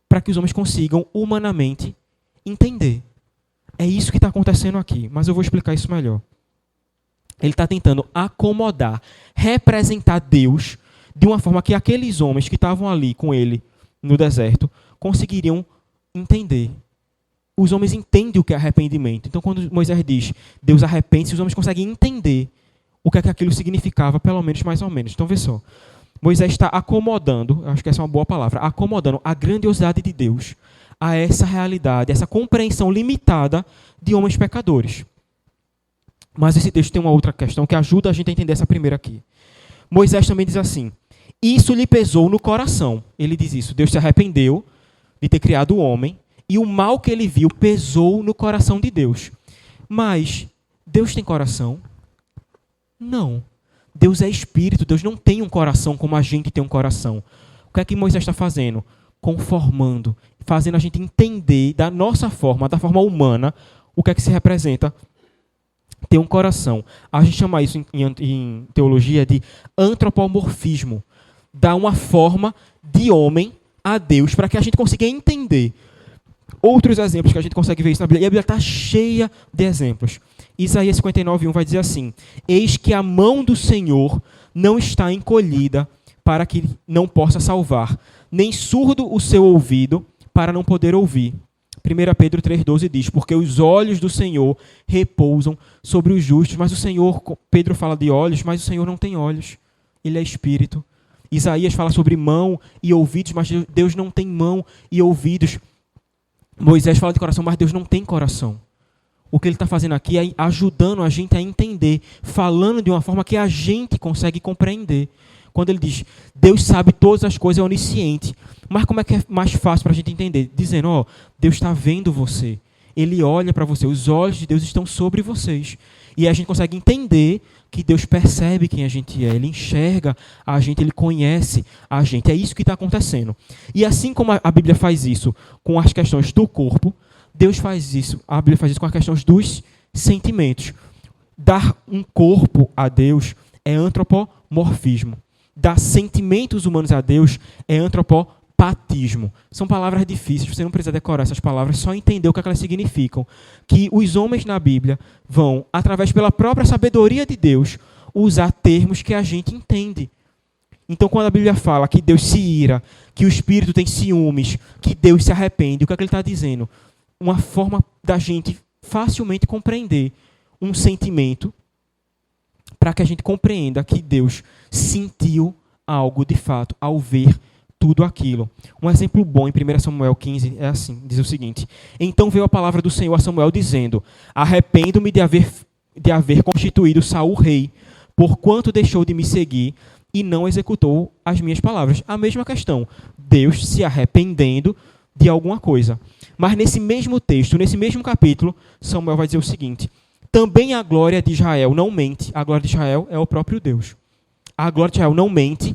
para que os homens consigam humanamente entender. É isso que está acontecendo aqui, mas eu vou explicar isso melhor. Ele está tentando acomodar, representar Deus de uma forma que aqueles homens que estavam ali com ele no deserto conseguiriam entender. Os homens entendem o que é arrependimento. Então, quando Moisés diz, Deus arrepende-se, os homens conseguem entender o que é que aquilo significava, pelo menos, mais ou menos. Então, vê só. Moisés está acomodando, acho que essa é uma boa palavra, acomodando a grandiosidade de Deus a essa realidade, essa compreensão limitada de homens pecadores. Mas esse texto tem uma outra questão que ajuda a gente a entender essa primeira aqui. Moisés também diz assim, isso lhe pesou no coração. Ele diz isso, Deus se arrependeu de ter criado o homem, e o mal que ele viu pesou no coração de Deus. Mas Deus tem coração? Não. Deus é espírito, Deus não tem um coração como a gente tem um coração. O que é que Moisés está fazendo? Conformando, fazendo a gente entender da nossa forma, da forma humana, o que é que se representa ter um coração. A gente chama isso em teologia de antropomorfismo. Dá uma forma de homem a Deus para que a gente consiga entender. Outros exemplos que a gente consegue ver isso na Bíblia, e a Bíblia está cheia de exemplos. Isaías 59:1 vai dizer assim, eis que a mão do Senhor não está encolhida para que não possa salvar, nem surdo o seu ouvido para não poder ouvir. 1 Pedro 3,12 diz, porque os olhos do Senhor repousam sobre os justos, mas o Senhor, Pedro fala de olhos, mas o Senhor não tem olhos, ele é espírito. Isaías fala sobre mão e ouvidos, mas Deus não tem mão e ouvidos. Moisés fala de coração, mas Deus não tem coração. O que ele está fazendo aqui é ajudando a gente a entender, falando de uma forma que a gente consegue compreender. Quando ele diz, Deus sabe todas as coisas, é onisciente. Mas como é que é mais fácil para a gente entender? Dizendo, ó, Deus está vendo você. Ele olha para você, os olhos de Deus estão sobre vocês. E a gente consegue entender que Deus percebe quem a gente é, ele enxerga a gente, ele conhece a gente. É isso que está acontecendo. E assim como a Bíblia faz isso com as questões do corpo, Deus faz isso, a Bíblia faz isso com as questões dos sentimentos. Dar um corpo a Deus é antropomorfismo. Dar sentimentos humanos a Deus é antropopatismo. São palavras difíceis, você não precisa decorar essas palavras, só entender o que elas significam. Que os homens na Bíblia vão, através pela própria sabedoria de Deus, usar termos que a gente entende. Então, quando a Bíblia fala que Deus se ira, que o Espírito tem ciúmes, que Deus se arrepende, o que é que ele está dizendo? Uma forma da gente facilmente compreender um sentimento para que a gente compreenda que Deus sentiu algo de fato ao ver tudo aquilo. Um exemplo bom em 1 Samuel 15 é assim, diz o seguinte, então veio a palavra do Senhor a Samuel dizendo, arrependo-me de haver constituído Saul rei, porquanto deixou de me seguir e não executou as minhas palavras. A mesma questão, Deus se arrependendo de alguma coisa. Mas nesse mesmo texto, nesse mesmo capítulo, Samuel vai dizer o seguinte, também a glória de Israel não mente. A glória de Israel é o próprio Deus. A glória de Israel não mente,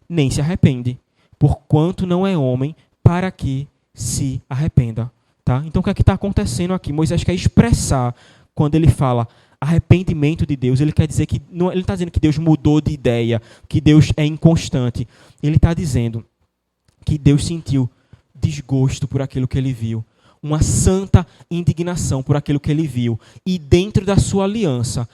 nem se arrepende, porquanto não é homem para que se arrependa. Tá? Então o que é que está acontecendo aqui? Moisés quer expressar, quando ele fala arrependimento de Deus, ele quer dizer que, não, ele está dizendo que Deus mudou de ideia, que Deus é inconstante. Ele está dizendo que Deus sentiu desgosto por aquilo que ele viu, uma santa indignação por aquilo que ele viu, e dentro da sua aliança,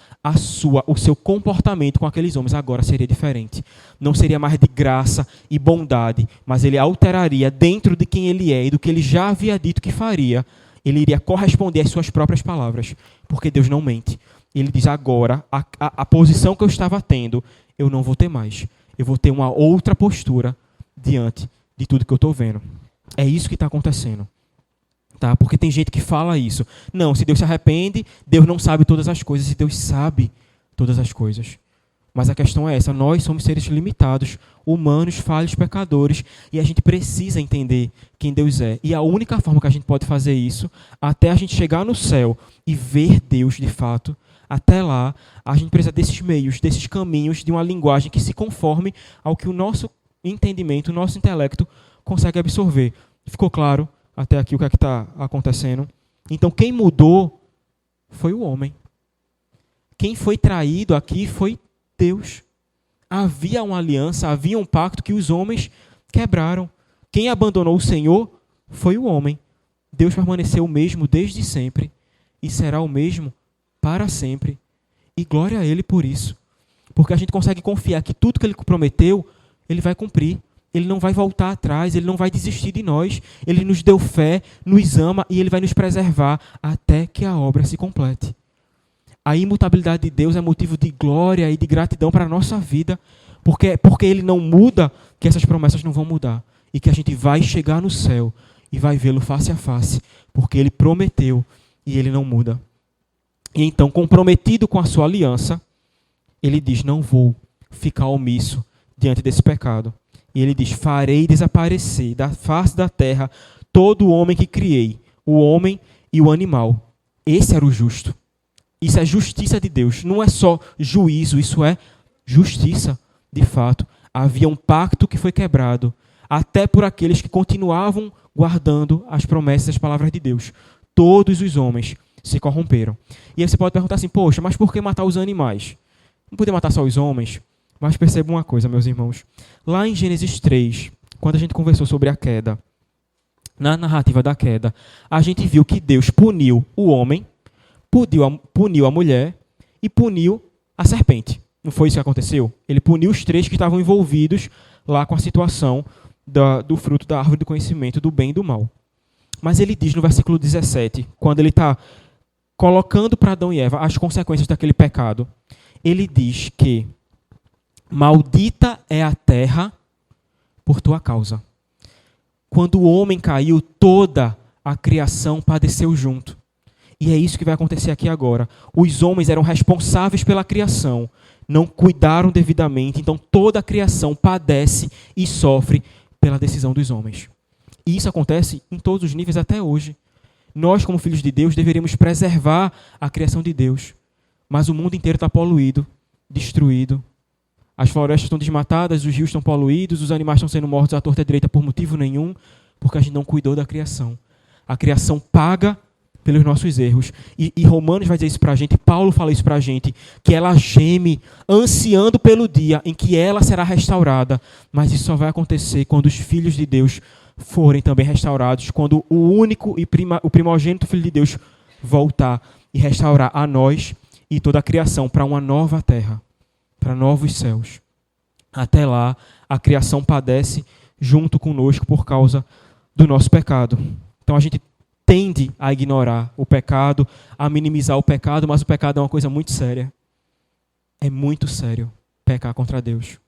o seu comportamento com aqueles homens agora seria diferente. Não seria mais de graça e bondade, mas ele alteraria dentro de quem ele é e do que ele já havia dito que faria, ele iria corresponder às suas próprias palavras, porque Deus não mente. Ele diz agora, a posição que eu estava tendo, eu não vou ter mais. Eu vou ter uma outra postura diante de tudo que eu estou vendo. É isso que está acontecendo. Tá? Porque tem gente que fala isso. Não, se Deus se arrepende, Deus não sabe todas as coisas. E Deus sabe todas as coisas. Mas a questão é essa, nós somos seres limitados, humanos, falhos, pecadores, e a gente precisa entender quem Deus é. E a única forma que a gente pode fazer isso, até a gente chegar no céu e ver Deus de fato, até lá, a gente precisa desses meios, desses caminhos, de uma linguagem que se conforme ao que o nosso entendimento, o nosso intelecto consegue absorver. Ficou claro até aqui o que é que está acontecendo? Então, quem mudou foi o homem. Quem foi traído aqui foi Deus. Havia uma aliança, havia um pacto que os homens quebraram. Quem abandonou o Senhor foi o homem. Deus permaneceu o mesmo desde sempre e será o mesmo para sempre. E glória a Ele por isso. Porque a gente consegue confiar que tudo que Ele prometeu, Ele vai cumprir. Ele não vai voltar atrás, Ele não vai desistir de nós. Ele nos deu fé, nos ama e Ele vai nos preservar até que a obra se complete. A imutabilidade de Deus é motivo de glória e de gratidão para a nossa vida, porque Ele não muda, que essas promessas não vão mudar. E que a gente vai chegar no céu e vai vê-lo face a face, porque Ele prometeu e Ele não muda. E então, comprometido com a sua aliança, Ele diz, não vou ficar omisso diante desse pecado. E Ele diz, farei desaparecer da face da terra todo o homem que criei, o homem e o animal. Esse era o justo. Isso é justiça de Deus. Não é só juízo, isso é justiça, de fato. Havia um pacto que foi quebrado, até por aqueles que continuavam guardando as promessas e as palavras de Deus. Todos os homens se corromperam. E aí você pode perguntar assim, poxa, mas por que matar os animais? Não podia matar só os homens? Mas perceba uma coisa, meus irmãos. Lá em Gênesis 3, quando a gente conversou sobre a queda, na narrativa da queda, a gente viu que Deus puniu o homem, puniu a mulher e puniu a serpente. Não foi isso que aconteceu? Ele puniu os três que estavam envolvidos lá com a situação do fruto da árvore do conhecimento do bem e do mal. Mas ele diz no versículo 17, quando ele está colocando para Adão e Eva as consequências daquele pecado, ele diz que maldita é a terra por tua causa. Quando o homem caiu, toda a criação padeceu junto. E é isso que vai acontecer aqui agora. Os homens eram responsáveis pela criação, não cuidaram devidamente, então toda a criação padece e sofre pela decisão dos homens. E isso acontece em todos os níveis até hoje. Nós, como filhos de Deus, deveríamos preservar a criação de Deus. Mas o mundo inteiro está poluído, destruído. As florestas estão desmatadas, os rios estão poluídos, os animais estão sendo mortos à torta e à direita por motivo nenhum, porque a gente não cuidou da criação. A criação paga pelos nossos erros. E Romanos vai dizer isso para a gente, Paulo fala isso para a gente, que ela geme, ansiando pelo dia em que ela será restaurada. Mas isso só vai acontecer quando os filhos de Deus forem também restaurados, quando o único e o primogênito Filho de Deus voltar e restaurar a nós e toda a criação para uma nova terra, para novos céus. Até lá, a criação padece junto conosco por causa do nosso pecado. Então a gente tende a ignorar o pecado, a minimizar o pecado, mas o pecado é uma coisa muito séria. É muito sério pecar contra Deus.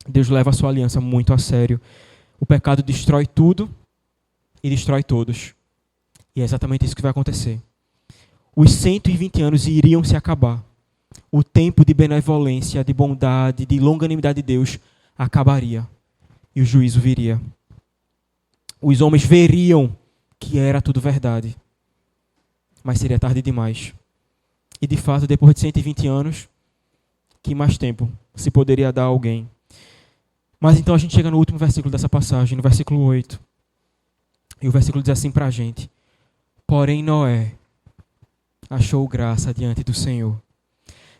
Deus leva a sua aliança muito a sério. O pecado destrói tudo e destrói todos. E é exatamente isso que vai acontecer. Os 120 anos iriam se acabar. O tempo de benevolência, de bondade, de longanimidade de Deus acabaria. E o juízo viria. Os homens veriam que era tudo verdade. Mas seria tarde demais. E de fato, depois de 120 anos, que mais tempo se poderia dar a alguém? Mas então a gente chega no último versículo dessa passagem, no versículo 8. E o versículo diz assim para a gente: porém Noé achou graça diante do Senhor.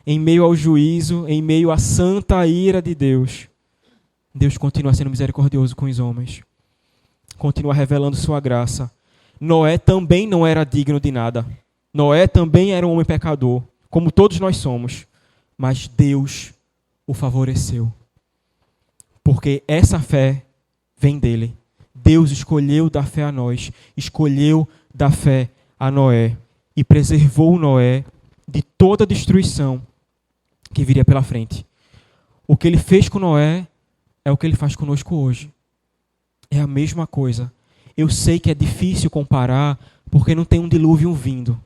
Em meio ao juízo, em meio à santa ira de Deus, Deus continua sendo misericordioso com os homens. Continua revelando sua graça. Noé também não era digno de nada. Noé também era um homem pecador, como todos nós somos. Mas Deus o favoreceu. Porque essa fé vem dele. Deus escolheu dar fé a nós, escolheu dar fé a Noé e preservou Noé de toda a destruição que viria pela frente. O que ele fez com Noé é o que ele faz conosco hoje. É a mesma coisa. Eu sei que é difícil comparar porque não tem um dilúvio vindo.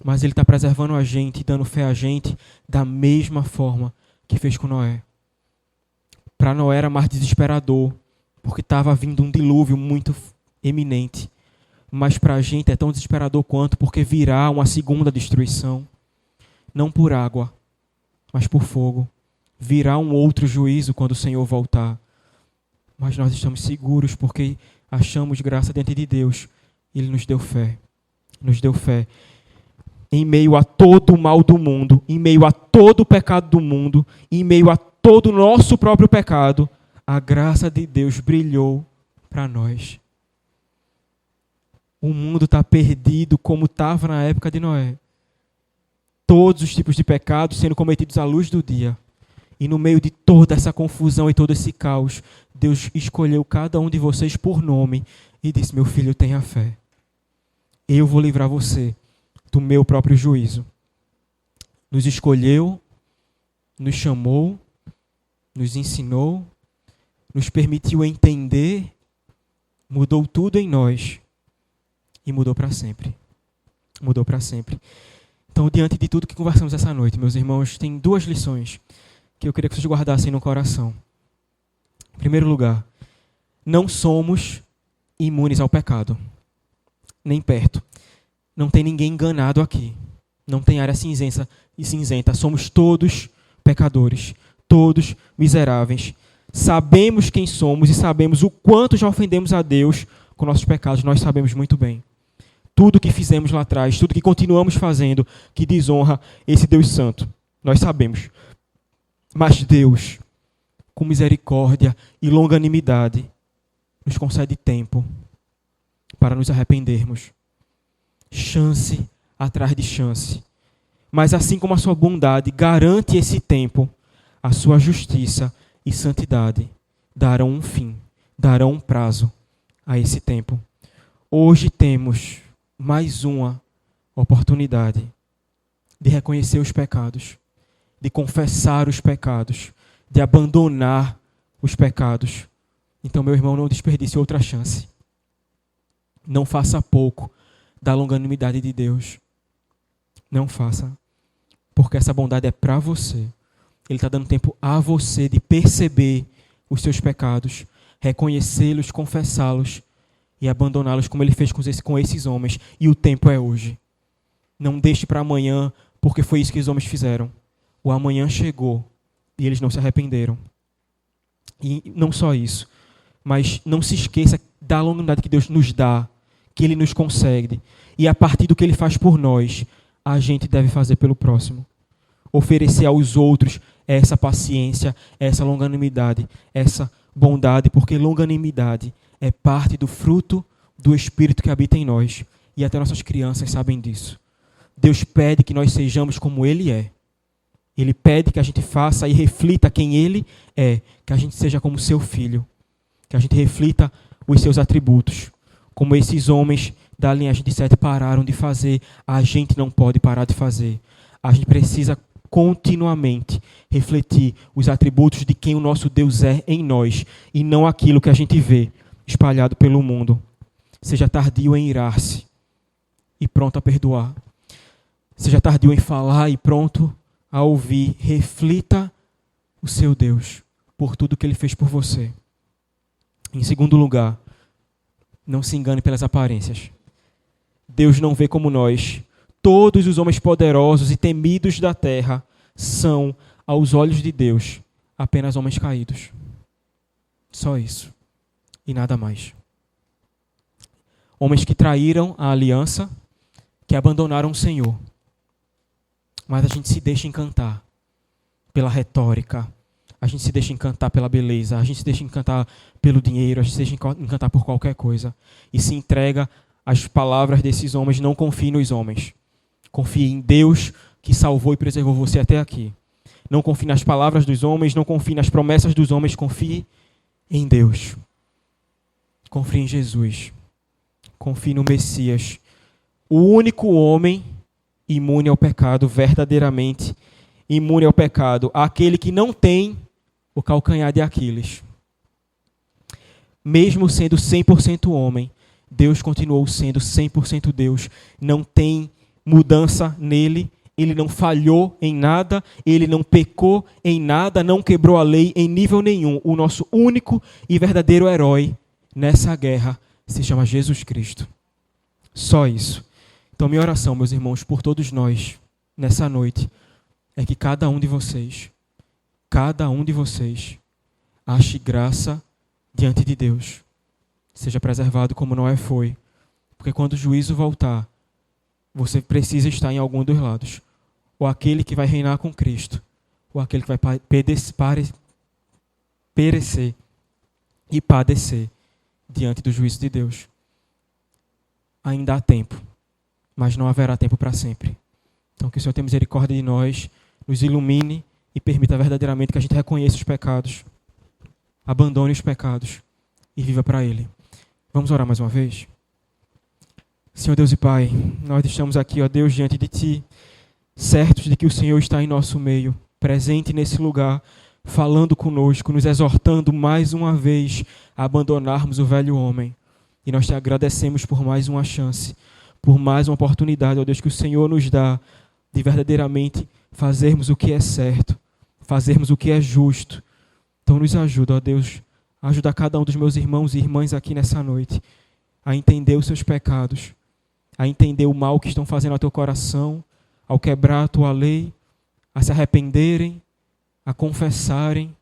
Mas Ele está preservando a gente, dando fé a gente, da mesma forma que fez com Noé. Para Noé era mais desesperador, porque estava vindo um dilúvio muito eminente. Mas para a gente é tão desesperador quanto, porque virá uma segunda destruição. Não por água, mas por fogo. Virá um outro juízo quando o Senhor voltar. Mas nós estamos seguros porque achamos graça diante de Deus. Ele nos deu fé. Nos deu fé. Em meio a todo o mal do mundo, em meio a todo o pecado do mundo, em meio a todo o nosso próprio pecado, a graça de Deus brilhou para nós. O mundo está perdido como estava na época de Noé. Todos os tipos de pecados sendo cometidos à luz do dia. E no meio de toda essa confusão e todo esse caos, Deus escolheu cada um de vocês por nome e disse: meu filho, tenha fé. Eu vou livrar você do meu próprio juízo. Nos escolheu, nos chamou, nos ensinou, nos permitiu entender, mudou tudo em nós e mudou para sempre. Mudou para sempre. Então, diante de tudo que conversamos essa noite, meus irmãos, tem duas lições que eu queria que vocês guardassem no coração. Em primeiro lugar, não somos imunes ao pecado. Nem perto. Não tem ninguém enganado aqui. Não tem área cinzenta. Somos todos pecadores. Todos miseráveis. Sabemos quem somos e sabemos o quanto já ofendemos a Deus com nossos pecados. Nós sabemos muito bem. Tudo que fizemos lá atrás, tudo que continuamos fazendo, que desonra esse Deus Santo. Nós sabemos. Mas Deus, com misericórdia e longanimidade, nos concede tempo para nos arrependermos. Chance atrás de chance. Mas assim como a sua bondade garante esse tempo, a sua justiça e santidade darão um fim, darão um prazo a esse tempo. Hoje temos mais uma oportunidade de reconhecer os pecados, de confessar os pecados, de abandonar os pecados. Então, meu irmão, não desperdice outra chance. Não faça pouco da longanimidade de Deus. Não faça. Porque essa bondade é para você. Ele está dando tempo a você de perceber os seus pecados, reconhecê-los, confessá-los e abandoná-los como ele fez com esses homens. E o tempo é hoje. Não deixe para amanhã, porque foi isso que os homens fizeram. O amanhã chegou e eles não se arrependeram. E não só isso, mas não se esqueça da longanimidade que Deus nos dá, que Ele nos concede. E a partir do que Ele faz por nós, a gente deve fazer pelo próximo. Oferecer aos outros essa paciência, essa longanimidade, essa bondade, porque longanimidade é parte do fruto do Espírito que habita em nós. E até nossas crianças sabem disso. Deus pede que nós sejamos como Ele é. Ele pede que a gente faça e reflita quem Ele é, que a gente seja como seu filho, que a gente reflita os seus atributos. Como esses homens da linhagem de Sete pararam de fazer, a gente não pode parar de fazer. A gente precisa continuamente refletir os atributos de quem o nosso Deus é em nós, e não aquilo que a gente vê espalhado pelo mundo. Seja tardio em irar-se e pronto a perdoar. Seja tardio em falar e pronto a ouvir. Reflita o seu Deus por tudo que Ele fez por você. Em segundo lugar, não se engane pelas aparências. Deus não vê como nós. Todos os homens poderosos e temidos da terra são, aos olhos de Deus, apenas homens caídos. Só isso. E nada mais. Homens que traíram a aliança, que abandonaram o Senhor. Mas a gente se deixa encantar pela retórica, a gente se deixa encantar pela beleza, a gente se deixa encantar pelo dinheiro, a gente se deixa encantar por qualquer coisa. E se entrega às palavras desses homens. Não confie nos homens. Confie em Deus que salvou e preservou você até aqui. Não confie nas palavras dos homens, não confie nas promessas dos homens, confie em Deus. Confie em Jesus. Confie no Messias. O único homem imune ao pecado, verdadeiramente imune ao pecado. Aquele que não tem o calcanhar de Aquiles. Mesmo sendo 100% homem, Deus continuou sendo 100% Deus. Não tem mudança nele. Ele não falhou em nada, ele não pecou em nada, não quebrou a lei em nível nenhum. O nosso único e verdadeiro herói nessa guerra se chama Jesus Cristo. Só isso. Então, minha oração, meus irmãos, por todos nós, nessa noite, é que cada um de vocês, ache graça diante de Deus. Seja preservado como Noé foi. Porque quando o juízo voltar, você precisa estar em algum dos lados. Ou aquele que vai reinar com Cristo, ou aquele que vai perecer e padecer diante do juízo de Deus. Ainda há tempo, mas não haverá tempo para sempre. Então que o Senhor tenha misericórdia de nós, nos ilumine e permita verdadeiramente que a gente reconheça os pecados, abandone os pecados e viva para Ele. Vamos orar mais uma vez? Senhor Deus e Pai, nós estamos aqui, ó Deus, diante de Ti, certos de que o Senhor está em nosso meio, presente nesse lugar, falando conosco, nos exortando mais uma vez a abandonarmos o velho homem. E nós te agradecemos por mais uma chance, por mais uma oportunidade, ó Deus, que o Senhor nos dá de verdadeiramente fazermos o que é certo, fazermos o que é justo. Então nos ajuda, ó Deus, a ajudar cada um dos meus irmãos e irmãs aqui nessa noite a entender os seus pecados, a entender o mal que estão fazendo ao teu coração, ao quebrar a tua lei, a se arrependerem, a confessarem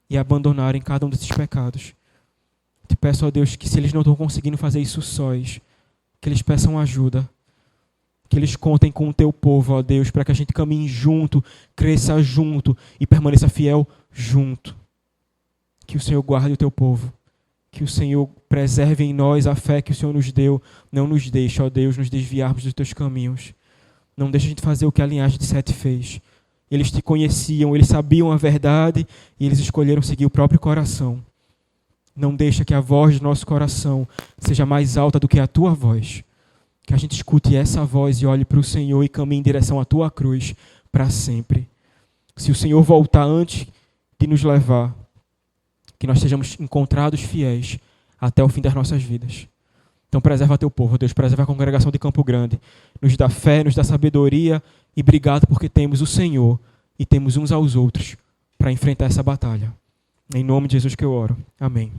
e a abandonarem cada um desses pecados. Te peço, ó Deus, que se eles não estão conseguindo fazer isso sós, que eles peçam ajuda, que eles contem com o teu povo, ó Deus, para que a gente caminhe junto, cresça junto e permaneça fiel junto. Que o Senhor guarde o teu povo, que o Senhor preserve em nós a fé que o Senhor nos deu, não nos deixe, ó Deus, nos desviarmos dos teus caminhos. Não deixe a gente fazer o que a linhagem de Sete fez. Eles te conheciam, eles sabiam a verdade e eles escolheram seguir o próprio coração. Não deixa que a voz do nosso coração seja mais alta do que a tua voz. Que a gente escute essa voz e olhe para o Senhor e caminhe em direção à tua cruz para sempre. Se o Senhor voltar antes de nos levar, que nós sejamos encontrados fiéis até o fim das nossas vidas. Então preserva teu povo, Deus, preserva a congregação de Campo Grande. Nos dá fé, nos dá sabedoria e obrigado porque temos o Senhor e temos uns aos outros para enfrentar essa batalha. Em nome de Jesus que eu oro. Amém.